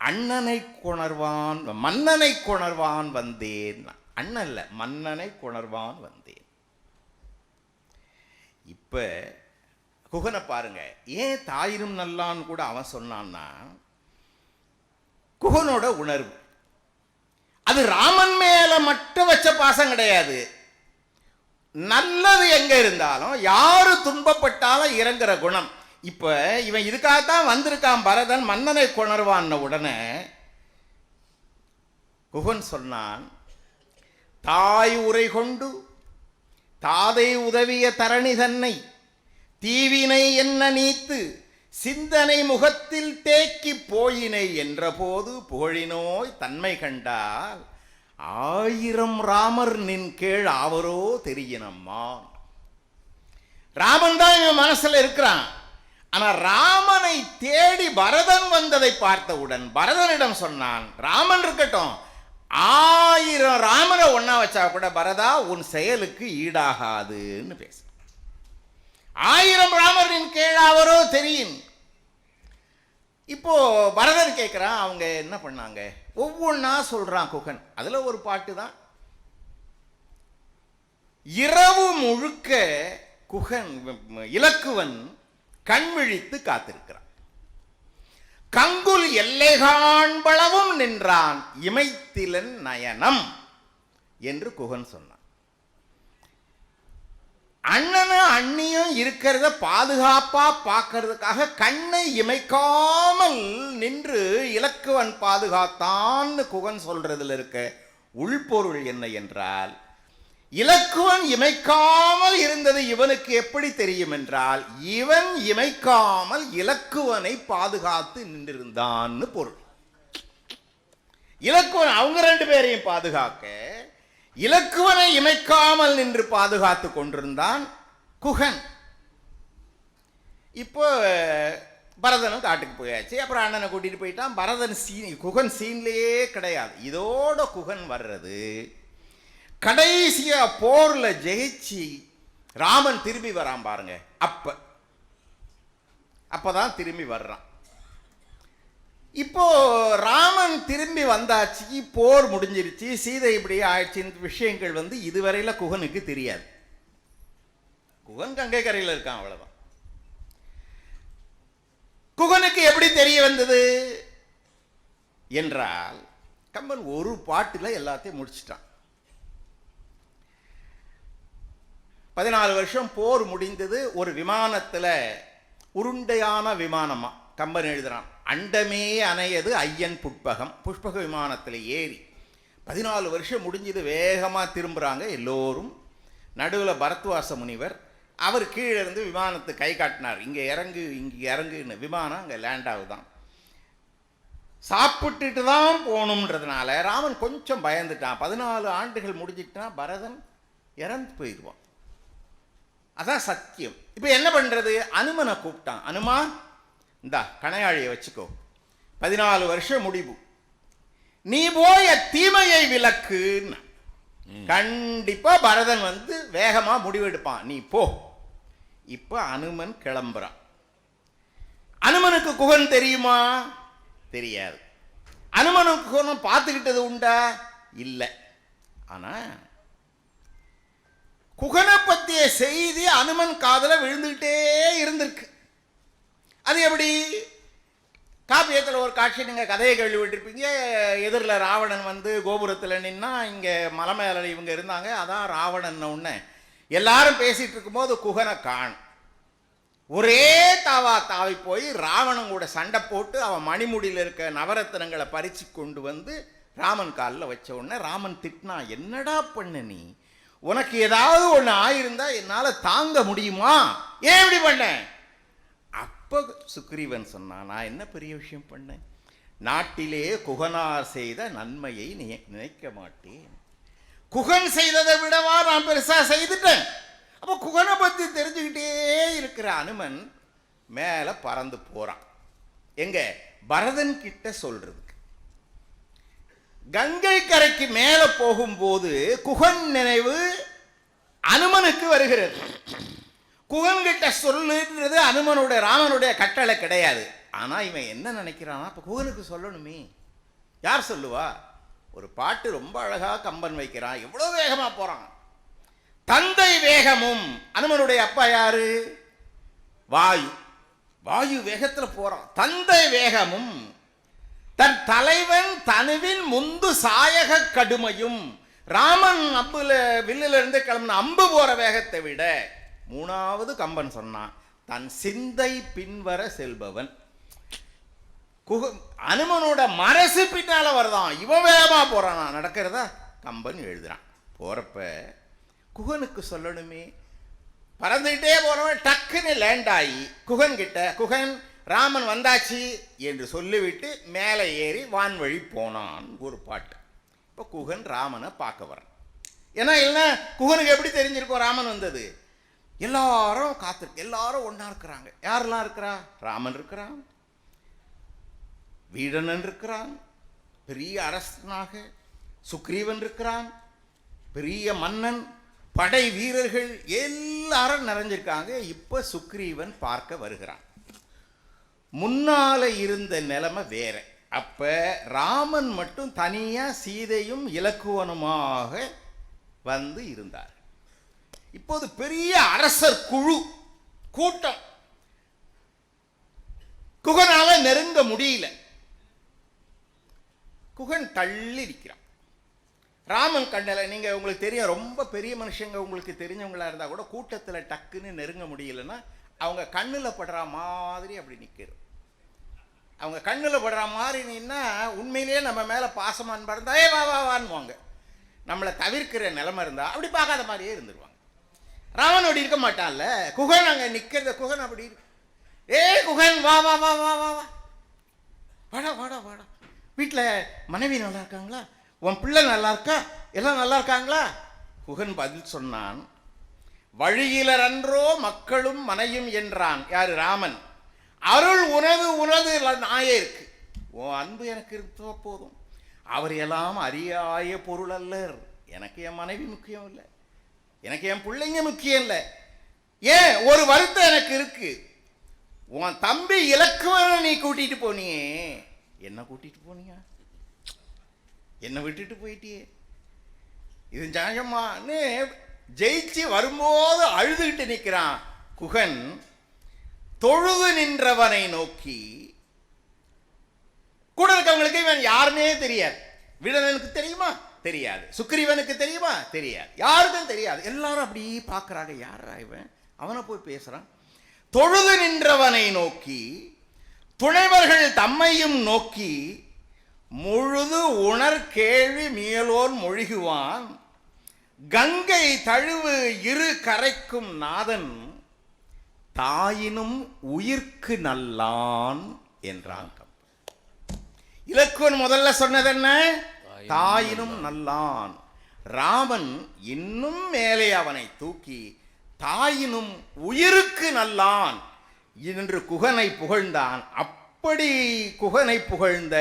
அண்ணனை கொணர்வான் மன்னனை கொணர்வான் வந்தேன். அண்ணன் இல்ல, மன்னனை கொணர்வான் வந்தேன். இப்ப குகனை பாருங்க, ஏன் தாயிரும் நல்லான்னு கூட அவன் சொன்னான்னா, குகனோட உணர்வு அது ராமன் மேல மட்டும் வச்ச பாசம் கிடையாது. நல்லது எங்க இருந்தாலும் யாரு துன்பப்பட்டாலும் இறங்குற குணம். இப்ப இவன் இதுக்காகத்தான் வந்திருக்கான். பரதன் மன்னனை கொணர்வான் உடனே குகன் சொன்னான், தாய் உரை கொண்டு தாதை உதவிய தரணி தன்னை தீவினை என்ன நீத்து சிந்தனை முகத்தில் தேக்கி போயினை என்ற போது புகழினோய் தன்மை கண்டால் 1000 ராமர் நின் கீழ் ஆவரோ தெரியினம்மா. ராமன் தான் இவன் மனசுல இருக்கிறான். ஆனா ராமனை தேடி பரதன் வந்ததை பார்த்தவுடன் பரதனிடம் சொன்னான், ராமன் இருக்கட்டும், 1000 ராமனை ஒன்னா வச்சா கூட பரதா உன் செயலுக்கு ஈடாகாதுன்னு பேச. 1000 ராமரின் கீழாவரோ தெரியும். இப்போ பரதன் கேட்கிறான், அவங்க என்ன பண்ணாங்க? ஒவ்வொன்னா சொல்றான் குகன். அதுல ஒரு பாட்டு தான். இரவு முழுக்க குகன் இலக்குவன் கண் விழித்து காத்திருக்கிறான். கங்குல் எல்லை காண்பளவும் நின்றான் இமைத்திலன் நயனம் என்று குகன் சொன்னான். அண்ணனும் அண்ணியும் இருக்கிறத பாதுகாப்பா பார்க்கறதுக்காக கண்ணை இமைக்காமல் நின்று இலக்குவன் பாதுகாத்தான்னு குகன் சொல்றதுல இருக்க உள்பொருள் என்ன என்றால், இலக்குவன் இமைக்காமல் இருந்தது இவனுக்கு எப்படி தெரியும் என்றால், இவன் இமைக்காமல் இலக்குவனை பாதுகாத்து நின்றிருந்தான்னு பொருள். இலக்குவன் அவங்க 2 பேரையும் பாதுகாக்க இலக்குவனை இமைக்காமல் நின்று பாதுகாத்து கொண்டிருந்தான் குகன். இப்போ பரதனும் காட்டுக்கு போயாச்சு. அப்புறம் அண்ணனை கூட்டிட்டு போயிட்டான். பரதன் குகன் சீன்லயே கிடையாது. இதோட குகன் வர்றது கடைசியா போர்ல ஜெயிச்சு ராமன் திரும்பி வரான் பாருங்க. அப்பதான் திரும்பி வர்றான். இப்போ ராமன் திரும்பி வந்தாச்சு, போர் முடிஞ்சிருச்சு, சீதை இப்படி ஆயிடுச்சு. விஷயங்கள் இதுவரையில குகனுக்கு தெரியாது. குகன் கங்கை கரையில் இருக்கான், அவ்வளவுதான். குகனுக்கு எப்படி தெரிய வந்தது என்றால், கம்பன் ஒரு பாட்டுல எல்லாத்தையும் முடிச்சிட்டான். 14 வருஷம் போர் முடிந்தது. ஒரு விமானத்துல, உருண்டையான விமானமா கம்பன் எழுதுறான், அண்டமே அணையது ஐயன் புட்பகம். புஷ்பக விமானத்தில் ஏறி 14 வருஷம் முடிஞ்சது. வேகமாக திரும்புகிறாங்க எல்லோரும். நடுவில் பரத்வாச முனிவர், அவர் கீழே இருந்து விமானத்துக்கு கை காட்டினார், இங்கே இறங்கு இங்கே இறங்குன்னு. விமானம் அங்கே லேண்ட் ஆகுதான். சாப்பிட்டுட்டு தான் போகணுன்றதுனால ராமன் கொஞ்சம் பயந்துட்டான். 14 ஆண்டுகள் முடிஞ்சிட்டுனா பரதன் இறந்து போயிடுவான். அதான் சத்தியம். இப்போ என்ன பண்ணுறது? அனுமனை கூப்பிட்டான். அனுமா, இந்தா கணையாழியை வச்சுக்கோ, 14 வருஷம் முடிவு, நீ போய தீமையை விலக்குன்னு. கண்டிப்பா பரதன் வேகமா முடிவெடுப்பான், நீ போ. இப்ப அனுமன் கிளம்புறான். அனுமனுக்கு குகன் தெரியுமா? தெரியாது. அனுமனுக்கு குகன் பார்த்துக்கிட்டது உண்டா? இல்லை. ஆனா குகனை பற்றிய செய்தி அனுமன் காதல விழுந்துகிட்டே இருந்திருக்கு. அது எப்படி? காப்பியத்தில் ஒரு காட்சி நீங்கள் கதையை கேள்விப்பட்டிருப்பீங்க. எதிரில் ராவணன் வந்து கோபுரத்தில் நின்னா, இங்கே மலை மேலே இவங்க இருந்தாங்க, அதான் ராவணன் உடனே எல்லாரும் பேசிகிட்டு இருக்கும்போது குகனை காணும். ஒரே தாவி போய் ராவணன் கூட சண்டை போட்டு அவன் மணிமுடியில் இருக்க நவரத்தினங்களை பறித்து கொண்டு வந்து ராமன் காலில் வச்ச உடனே ராமன் திட்டினா, என்னடா பண்ண நீ, உனக்கு ஏதாவது ஒன்று ஆயிருந்தா என்னால் தாங்க முடியுமா, ஏன் இப்படி பண்ண? அப்போ சுக்ரீவன் சொன்னான், நான் என்ன பெரிய விஷயம் பண்ணேன், நாட்டிலே குகனார் செய்த நன்மையை நினைக்க மாட்டேன், குகன் செய்ததை விடவா நான் பெருசா செய்துட்டேன். அப்போ குகனை பற்றி தெரிஞ்சுக்கிட்டே இருக்கிற அனுமன் மேலே பறந்து போறான். எங்க? பரதன் கிட்ட சொல்றதுக்கு. கங்கை கரைக்கு மேலே போகும்போது குகன் நினைவு அனுமனுக்கு வருகிறது. குகன் கிட்ட சொல்லுன்றது அனுமனுடைய ராமனுடைய கட்டளை கிடையாது. ஆனா இவன் என்ன நினைக்கிறான்னா, அப்ப குகனுக்கு சொல்லணுமே, யார் சொல்லுவா? ஒரு பாட்டு ரொம்ப அழகா கம்பன் வைக்கிறான், எவ்வளவு வேகமா போறான். தந்தை வேகமும், அனுமனுடைய அப்பா யாரு? வாயு. வாயு வேகத்துல போறான். தந்தை வேகமும் தன் தலைவன் தனுவின் முந்து சாயக கடுமையும். ராமன் அம்புல வில்லுல இருந்து கிளம்பின அம்பு போற வேகத்தை விட மூணாவது கம்பன் சொன்னான், தன் சிந்தை பின்வர செல்பவன். அனுமனோட மனசு பின்னால வருதான், இவன் வேகமா போறான். நடக்கிறதா கம்பன் எழுதுறான். போறப்ப குகனுக்கு சொல்லணுமே, பறந்துகிட்டே போறவன் டக்குன்னு லேண்ட் ஆகி குகன் கிட்ட, குகன் ராமன் வந்தாச்சு என்று சொல்லிவிட்டு மேலே ஏறி வான்வழி போனான் ஒரு பாட்டு. இப்போ குகன் ராமனை பார்க்க வரான். ஏன்னா இல்லைன்னா குகனுக்கு எப்படி தெரிஞ்சிருக்கும் ராமன் வந்தது? எல்லாரும் காத்திருக்கு, எல்லாரும் ஒன்னா இருக்கிறாங்க. யாரெல்லாம் இருக்கிறா? ராமன் இருக்கிறான், வீடனன் இருக்கிறான், பெரிய அரசனாக சுக்ரீவன் இருக்கிறான், பெரிய மன்னன், படை வீரர்கள் எல்லாரும் நிறைஞ்சிருக்காங்க. இப்ப சுக்ரீவன் பார்க்க வருகிறான். முன்னால இருந்த நிலைமை வேற. அப்ப ராமன் மட்டும் தனியா சீதையும் இலக்குவனுமாக வந்து இருந்தார். இப்போது பெரிய அரசர் குழு கூட்டம், குகனால நெருங்க முடியல. குகன் தள்ளி இருக்கிறான். ராமன் கண்ணில், நீங்க உங்களுக்கு தெரியும், ரொம்ப பெரிய மனுஷங்க உங்களுக்கு தெரிஞ்சவங்களா இருந்தா கூட கூட்டத்தில் டக்குன்னு நெருங்க முடியலன்னா அவங்க கண்ணில் படுற மாதிரி அப்படி நிற்கிறது. அவங்க கண்ணில் படுற மாதிரி நின்னா உண்மையிலேயே நம்ம மேலே பாசமா அன்பா இருந்தா வா வா வான்னுவாங்க. நம்மளை தவிர்க்கிற நிலைமை இருந்தா அப்படி பார்க்காத மாதிரியே இருந்துருவாங்க. ராமன் அப்படி இருக்க மாட்டான்ல. குகன் அங்கே நிற்கிறத, குகன் அப்படி இருக்கு. குகன் வா வா வா வா வா வா வாடா வாடா வாடா. வீட்டில் மனைவி நல்லா இருக்காங்களா? உன் பிள்ளை நல்லா இருக்கா? எல்லாம் நல்லா இருக்காங்களா? குகன் பதில் சொன்னான், வழியிலர் அன்றோ மக்களும் மனையும் என்றான். யாரு? ராமன். அருள் உனது உனது நாயே இருக்கு, உன் அன்பு எனக்கு இருந்தோ போதும். அவர் எல்லாம் அறியாய பொருள் அல்லர். எனக்கு என் மனைவி முக்கியம் இல்லை, எனக்கு என் பிள்ளைங்க முக்கியம் இல்லை. ஏன் ஒரு வருத்தம் எனக்கு இருக்கு, உன் தம்பி இலக்குவனை நீ கூட்டிட்டு போனியே, என்ன கூட்டிட்டு போனியா? என்ன விட்டுட்டு போயிட்டியே, இது நியாயமான்னு ஜெயிச்சு வரும்போது அழுதுகிட்டு நிற்கிறான். குகன் தொழுது நின்றவனை நோக்கி, கூட இருக்கவங்களுக்கு இவன் யாருன்னே தெரியாது. வீடனுக்கு தெரியுமா? தெரியாது. சுக்ரீவனுக்கு தெரியுமா? தெரியாது. யாருக்கும் தெரியாது. எல்லாரும் அப்படி பார்க்கறாங்க, யாரா இவன், அவனை போய் பேசுறான். தொழுது நின்றவனை நோக்கி, துணைவர்கள் தம்மையும் நோக்கி, முழுது உணர் கேள்வி மியலோன் மொழிகுவான், கங்கை தழுவு இரு கரைக்கும் நாதன், தாயினும் உயிர்க்கு நல்லான் என்றான். இலக்குவன் முதல்ல சொன்னது என்ன? தாயினும் நல்லான். ராமன் இன்னும் மேலே அவனை தூக்கி தாயினும் உயிருக்கு நல்லான் என்று குகனை புகழ்ந்தான். அப்படி குகனை புகழ்ந்த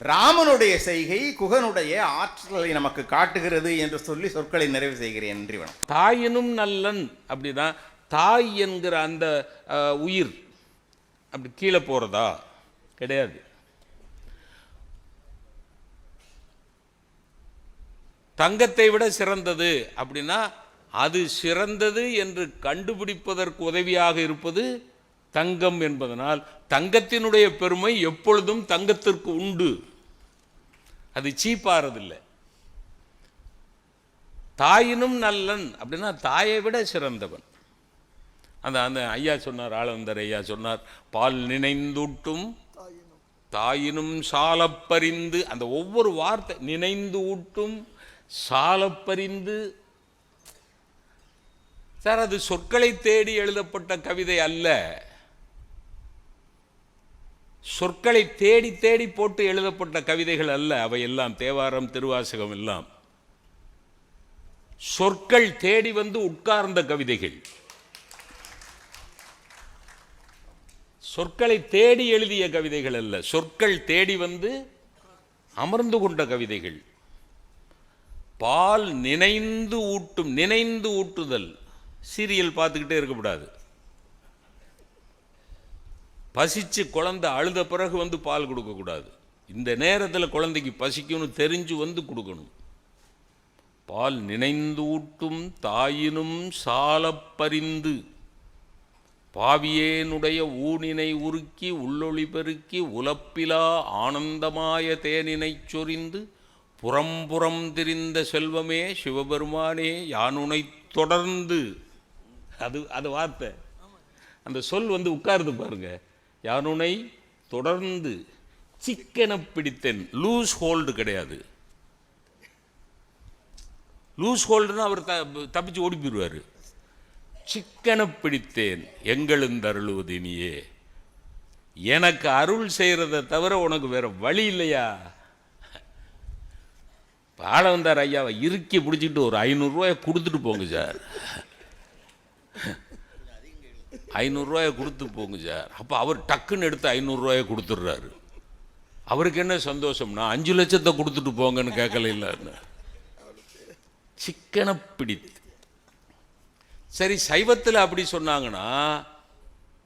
ராமனுடைய செய்கை குகனுடைய ஆற்றலை நமக்கு காட்டுகிறது என்று சொல்லி சொற்களை நிறைவு செய்கிறேன். நன்றி, வணக்கம். தாயினும் நல்லன் அப்படிதான். தாய் என்கிற அந்த உயிர் அப்படி கீழே போறதா? கிடையாது. தங்கத்தை விட சிறந்தது அப்படின்னா அது சிறந்தது என்று கண்டுபிடிப்பதற்கு உதவியாக இருப்பது தங்கம் என்பதனால் தங்கத்தினுடைய பெருமை எப்பொழுதும் தங்கத்திற்கு உண்டு, அது சீப்பாறதில்லை. தாயினும் நல்லன் அப்படின்னா தாயை விட சிறந்தவன். அந்த அந்த ஐயா சொன்னார், ஆளவந்தர் ஐயா சொன்னார், பால் நினைந்தூட்டும் தாயினும் சாலப்பறிந்து, அந்த ஒவ்வொரு வார்த்தை நினைந்து ஊட்டும் சாலப்பறிந்து. சார், அது சொற்களை தேடி எழுதப்பட்ட கவிதை அல்ல, சொற்களை தேடி தேடி போட்டு எழுதப்பட்ட கவிதைகள் அல்ல. அவை எல்லாம் தேவாரம், திருவாசகம் எல்லாம் சொற்கள் தேடி வந்து உட்கார்ந்த கவிதைகள், சொற்களை தேடி எழுதிய கவிதைகள் அல்ல, சொற்கள் தேடி வந்து அமர்ந்து கொண்ட கவிதைகள். பால் நினைந்து ஊட்டும், நினைந்து ஊட்டுதல். சீரியல் பார்த்துக்கிட்டே இருக்கக்கூடாது. பசிச்சு குழந்தை அழுத பிறகு வந்து பால் கொடுக்கக்கூடாது. இந்த நேரத்தில் குழந்தைக்கு பசிக்கும்னு தெரிஞ்சு வந்து கொடுக்கணும். பால் நினைந்து ஊட்டும் தாயினும் சாலப்பறிந்து பாவியேனுடைய ஊனினை உருக்கி உள்ளொளி பெருக்கி உலப்பிலா ஆனந்தமாய தேனினை சொரிந்து புறம்புறம் திரிந்த செல்வமே சிவபெருமானே யானுனை தொடர்ந்து. அது வார்த்தை, அந்த சொல் வந்து உட்கார்ந்து பாருங்க. யானுனை தொடர்ந்து சிக்கென பிடித்தேன். லூஸ் ஹோல்டு கிடையாது. லூஸ் ஹோல்டுன்னா அவர் தப்பிச்சு ஓடி போயிடுவார். சிக்கென பிடித்தேன் எங்களுந்தருளுவது நீயே. எனக்கு அருள் செய்கிறத தவிர உனக்கு வேற வழி இல்லையா? ஆளவந்தார் ஐயாவை இறுக்கி பிடிச்சிட்டு ஒரு 500 ரூபாயை கொடுத்துட்டு போங்க சார், 500 ரூபாயை கொடுத்து போங்க சார். அப்போ அவர் டக்குன்னு எடுத்து 500 ரூபாயை கொடுத்துட்றாரு. அவருக்கு என்ன சந்தோஷம்னா 5 லட்சத்தை கொடுத்துட்டு போங்கன்னு கேட்கல இல்லைன்னு. சிக்கன பிடித்து. சரி, சைவத்தில் அப்படி சொன்னாங்கன்னா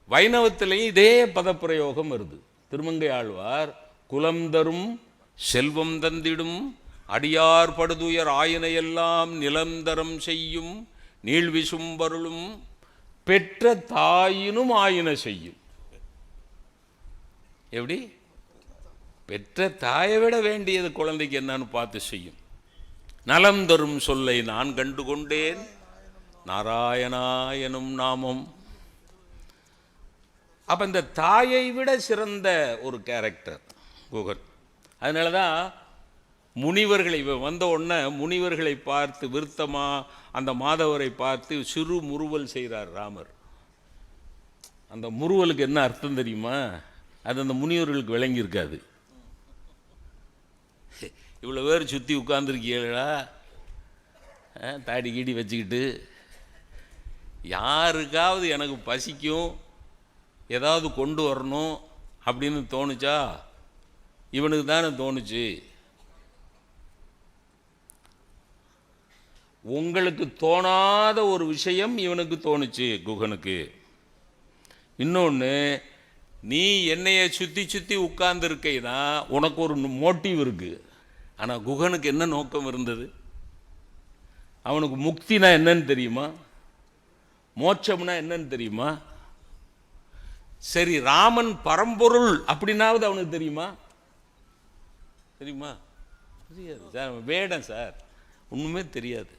வைணவத்திலையும் இதே பதப்பிரயோகம் வருது. திருமங்கை ஆழ்வார் குலம் தரும் செல்வம் தந்திடும் அடியார் படுதுயர் ஆயினையெல்லாம் நிலந்தரம் செய்யும் நீழ்விசும்பருளும் பெற்ற தாயினும் ஆயின செய்யும். எப்படி? பெற்ற தாயை விட வேண்டியது குழந்தைக்கு என்னன்னு பார்த்து செய்யும். நலம் தரும் சொல்லை நான் கண்டு கொண்டேன் நாராயணா எனும் நாமம். அப்ப இந்த தாயை விட சிறந்த ஒரு கேரக்டர் குகன். அதனால தான் முனிவர்களை வந்த உடனே முனிவர்களை பார்த்து விருத்தமா அந்த மாதவரை பார்த்து சிறு முறுவல் செய்கிறார் ராமர். அந்த முறுவலுக்கு என்ன அர்த்தம் தெரியுமா? அது அந்த முனிவர்களுக்கு விளங்கியிருக்காது. இவ்வளோ பேர் சுற்றி உட்கார்ந்துருக்கீங்களா தாடி கீடி வச்சுக்கிட்டு, யாருக்காவது எனக்கு பசிக்கும் ஏதாவது கொண்டு வரணும் அப்படின்னு தோணுச்சா? இவனுக்கு தானே தோணுச்சு. உங்களுக்கு தோணாத ஒரு விஷயம் இவனுக்கு தோணுச்சு குகனுக்கு. இன்னொன்று, நீ என்னைய சுற்றி சுற்றி உட்கார்ந்துருக்கைனா உனக்கு ஒரு மோட்டிவ் இருக்குது. ஆனால் குகனுக்கு என்ன நோக்கம் இருந்தது? அவனுக்கு முக்தினா என்னன்னு தெரியுமா? மோட்சம்னா என்னன்னு தெரியுமா? சரி, ராமன் பரம்பொருள் அப்படின்னாவது அவனுக்கு தெரியுமா? தெரியுமா? தெரியாது சார், வேடம் சார், ஒன்றுமே தெரியாது.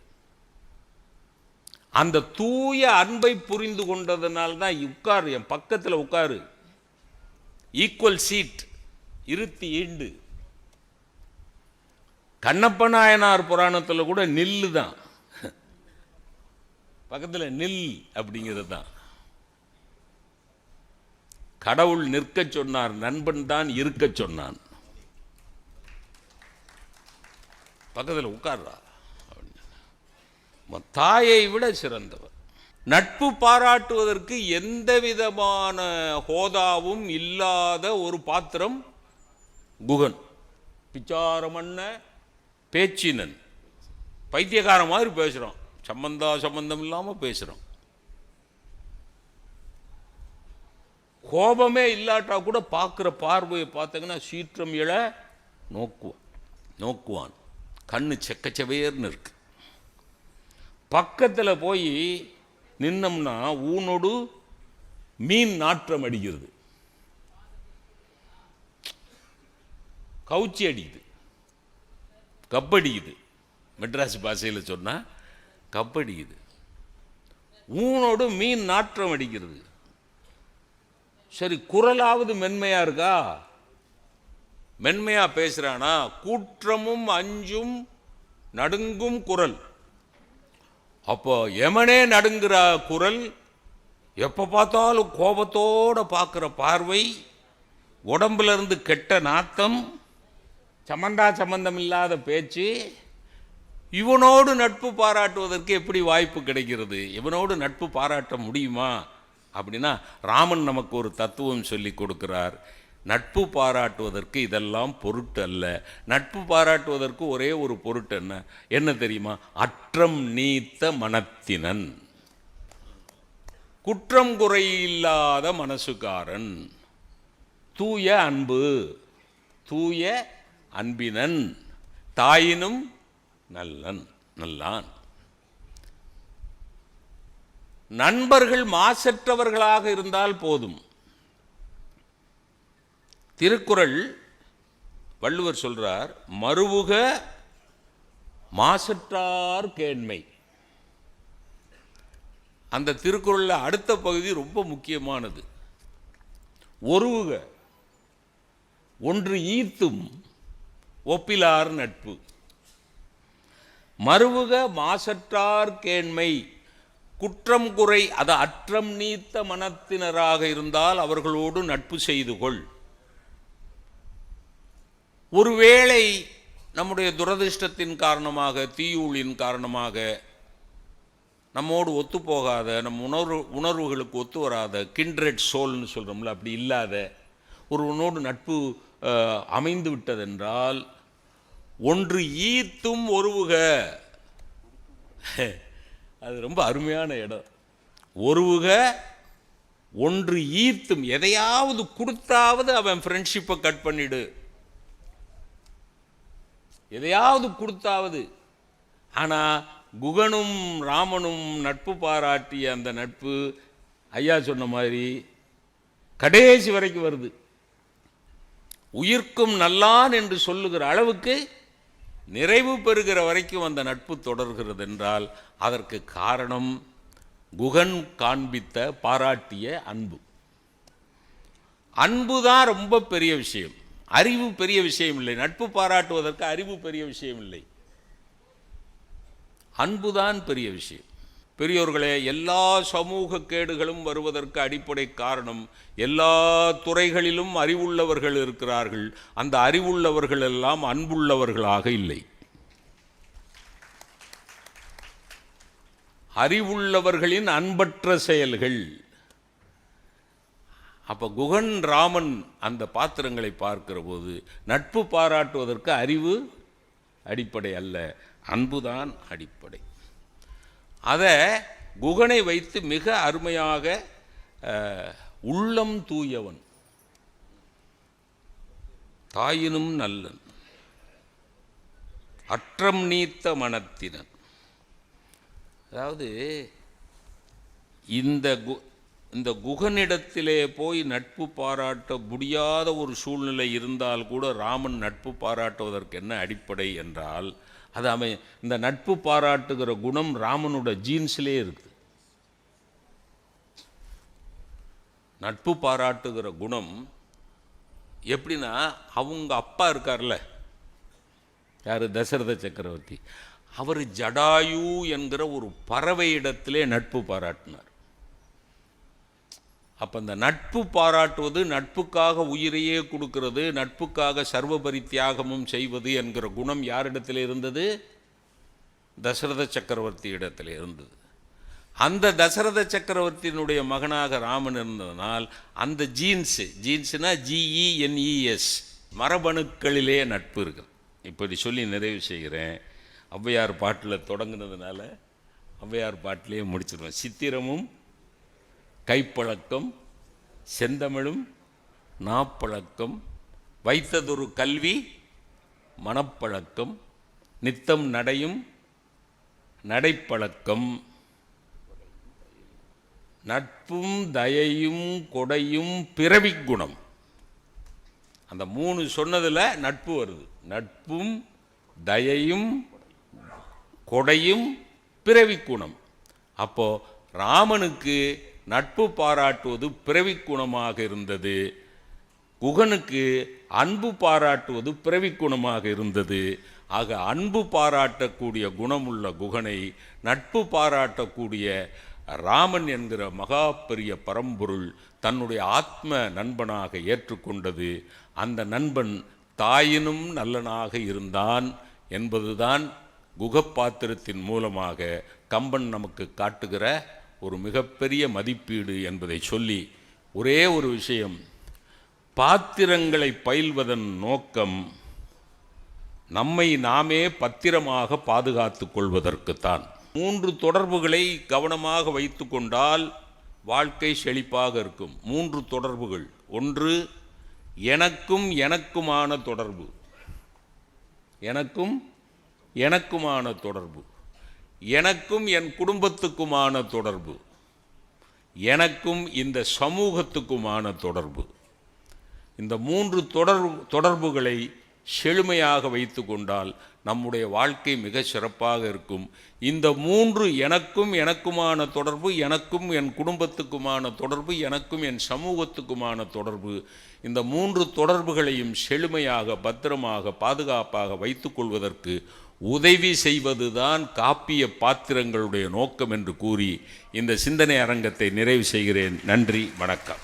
அந்த தூய அன்பை புரிந்து கொண்டதுனால்தான் உட்காரு, என் பக்கத்தில் உட்காரு, ஈக்குவல் சீட், இருத்தி ஈண்டு. கண்ணப்ப நாயனார் புராணத்தில் கூட நில்லு தான், பக்கத்தில் நில் அப்படிங்கிறது தான். கடவுள் நிற்க சொன்னார், நண்பன் தான் இருக்க சொன்னான். பக்கத்தில் உட்கார்றா. தாயை விட சிறந்தவர். நட்பு பாராட்டுவதற்கு எந்த விதமான ஹோதாவும் இல்லாத ஒரு பாத்திரம் குகன். பிச்சாரமன்ன பேச்சினன், பைத்தியக்கார மாதிரி பேசுகிறோம், சம்பந்தம் இல்லாமல் பேசுகிறோம். கோபமே இல்லாட்டா கூட பார்க்குற பார்வையை பார்த்தீங்கன்னா சீற்றம் எழ நோக்குவான். கண்ணு செக்கச்சவேர்னு இருக்கு. பக்கத்தில் போய் நின்னோம்னா ஊனோடு மீன் நாற்றம் அடிக்கிறது, கவுச்சி அடிக்குது, கப்படிக்குது. மெட்ராஸ் பாஷையில் சொன்னால் கப்படிக்குது. ஊனோடு மீன் நாற்றம் அடிக்கிறது. சரி, குரலாவது மென்மையா இருக்கா? மென்மையா பேசுறானா? கூற்றமும் அஞ்சும் நடுங்கும் குரல். அப்போ எமனே நடுங்குற குரல், எப்போ பார்த்தாலும் கோபத்தோட பார்க்குற பார்வை, உடம்புல இருந்து கெட்ட நாத்தம், சம்பந்தம் இல்லாத பேச்சு. இவனோடு நட்பு பாராட்டுவதற்கு எப்படி வாய்ப்பு கிடைக்கிறது? இவனோடு நட்பு பாராட்ட முடியுமா அப்படின்னா, ராமன் நமக்கு ஒரு தத்துவம் சொல்லி கொடுக்கிறார். நட்பு பாராட்டுவதற்கு இதெல்லாம் பொருட்டு அல்ல. நட்பு பாராட்டுவதற்கு ஒரே ஒரு பொருட்டு என்ன தெரியுமா? அற்றம் நீத்த மனத்தினன், குற்றம் குறையில்லாத மனசுக்காரன், தூய அன்பு, தூய அன்பினன், தாயினும் நல்லான். நண்பர்கள் மாசற்றவர்களாக இருந்தால் போதும். திருக்குறள் வள்ளுவர் சொல்றார், மறுவுக மாசற்றார் கேண்மை. அந்த திருக்குறள்ல அடுத்த பகுதி ரொம்ப முக்கியமானது. ஒருவுக, ஒன்று ஈத்தும் ஒப்பிலார் நட்பு. மறுவுக மாசற்றார் கேண்மை, குற்றம் குறை, அது அற்றம் நீத்த மனத்தினராக இருந்தால் அவர்களோடு நட்பு செய்து கொள். ஒருவேளை நம்முடைய துரதிர்ஷ்டத்தின் காரணமாக, தீயூழின் காரணமாக நம்மோடு ஒத்துப்போகாத, நம் உணர்வுகளுக்கு ஒத்து வராத, கிண்ட்ரெட் சோல்னு சொல்கிறோம்ல, அப்படி இல்லாத ஒருவனோடு நட்பு அமைந்து விட்டதென்றால், ஒன்று ஈத்தும் ஒருவுக. அது ரொம்ப அருமையான இடம். ஒருவுக, ஒன்று ஈத்தும், எதையாவது கொடுத்தாவது அவன் ஃப்ரெண்ட்ஷிப்பை கட் பண்ணிடு, எதையாவது கொடுத்தாவது. ஆனால் குகனும் ராமனும் நட்பு பாராட்டிய அந்த நட்பு ஐயா சொன்ன மாதிரி கடைசி வரைக்கும் வருது. உயிர்க்கும் நல்லான் என்று சொல்லுகிற அளவுக்கு நிறைவு பெறுகிற வரைக்கும் அந்த நட்பு தொடர்கிறது என்றால் அதற்கு காரணம் குகன் காண்பித்த பாராட்டிய அன்பு. அன்பு தான் ரொம்ப பெரிய விஷயம், அறிவு பெரிய விஷயம் இல்லை. நட்பு பாராட்டுவதற்கு அறிவு பெரிய விஷயம் இல்லை, அன்புதான் பெரிய விஷயம். பெரியோர்களே, எல்லா சமூக கேடுகளும் வருவதற்கு அடிப்படை காரணம், எல்லா துறைகளிலும் அறிவுள்ளவர்கள் இருக்கிறார்கள், அந்த அறிவுள்ளவர்கள் எல்லாம் அன்புள்ளவர்களாக இல்லை. அறிவுள்ளவர்களின் அன்பற்ற செயல்கள். அப்போ குகன் ராமன் அந்த பாத்திரங்களை பார்க்கிற போது நட்பு பாராட்டுவதற்கு அறிவு அடிப்படை அல்ல, அன்புதான் அடிப்படை. அதை குகனை வைத்து மிக அருமையாக உள்ளம் தூயவன், தாயினும் நல்லன், அற்றம் நீத்த மனத்தினன். அதாவது இந்த குகனிடத்திலே போய் நட்பு பாராட்ட முடியாத ஒரு சூழ்நிலை இருந்தால் கூட ராமன் நட்பு பாராட்டுவதற்கு என்ன அடிப்படை என்றால், அது அவன் இந்த நட்பு பாராட்டுகிற குணம் ராமனோட ஜீன்ஸ்லே இருக்குது. நட்பு பாராட்டுகிற குணம் எப்படின்னா, அவங்க அப்பா இருக்கார்ல, யார், தசரத சக்கரவர்த்தி, அவர் ஜடாயு என்கிற ஒரு பறவை இடத்திலே நட்பு பாராட்டினார். அப்போ இந்த நட்பு பாராட்டுவது, நட்புக்காக உயிரையே கொடுக்கிறது, நட்புக்காக சர்வபரி தியாகமும் செய்வது என்கிற குணம் யாரிடத்தில் இருந்தது? தசரத சக்கரவர்த்தி இடத்தில் இருந்தது. அந்த தசரத சக்கரவர்த்தியினுடைய மகனாக ராமன் இருந்ததனால் அந்த ஜீன்ஸ்னா GENES மரபணுக்களிலே நட்பு இருக்குது. இப்படி சொல்லி நிறைவு செய்கிறேன். ஔவையார் பாட்டில் தொடங்கினதுனால ஔவையார் பாட்டிலேயே முடிச்சிடுவேன். சித்திரமும் கைப்பழக்கம், செந்தமிழும் நாப்பழக்கம், வைத்ததொரு கல்வி மனப்பழக்கம், நித்தம் நடையும் நடைப்பழக்கம், நட்பும் தயையும் கொடையும் பிறவிக் குணம். அந்த 3 சொன்னதில் நட்பு வருது. நட்பும் தயையும் கொடையும் பிறவிக் குணம். அப்போ ராமனுக்கு நட்பு பாராட்டுவது பிறவிக் குணமாக இருந்தது, குகனுக்கு அன்பு பாராட்டுவது பிறவிக் குணமாக இருந்தது. ஆக அன்பு பாராட்டக்கூடிய குணமுள்ள குகனை நட்பு பாராட்டக்கூடிய ராமன் என்கிற மகா பெரிய பரம்பொருள் தன்னுடைய ஆத்ம நண்பனாக ஏற்றுக்கொண்டது. அந்த நண்பன் தாயினும் நல்லனாக இருந்தான் என்பதுதான் குகப்பாத்திரத்தின் மூலமாக கம்பன் நமக்கு காட்டுகிற ஒரு மிகப்பெரிய மதிப்பீடு என்பதை சொல்லி, ஒரே ஒரு விஷயம், பாத்திரங்களை பயில்வதன் நோக்கம் நம்மை நாமே பத்திரமாக பாதுகாத்து கொள்வதற்குத்தான். 3 தொடர்புகளை கவனமாக வைத்து கொண்டால் வாழ்க்கை செழிப்பாக இருக்கும். 3 தொடர்புகள். ஒன்று, எனக்குமான தொடர்பு. எனக்குமான தொடர்பு. எனக்கும் என் குடும்பத்துக்குமான தொடர்பு. எனக்கும் இந்த சமூகத்துக்குமான தொடர்பு. இந்த 3 தொடர்புகளை செழுமையாக வைத்து கொண்டால் நம்முடைய வாழ்க்கை மிக சிறப்பாக இருக்கும். இந்த 3 எனக்குமான தொடர்பு, எனக்கும் என் குடும்பத்துக்குமான தொடர்பு, எனக்கும் என் சமூகத்துக்குமான தொடர்பு, இந்த 3 தொடர்புகளையும் செழுமையாக பத்திரமாக பாதுகாப்பாக வைத்து கொள்வதற்கு உதவி செய்வதுதான் காப்பிய பாத்திரங்களுடைய நோக்கம் என்று கூறி இந்த சிந்தனை அரங்கத்தை நிறைவு செய்கிறேன். நன்றி, வணக்கம்.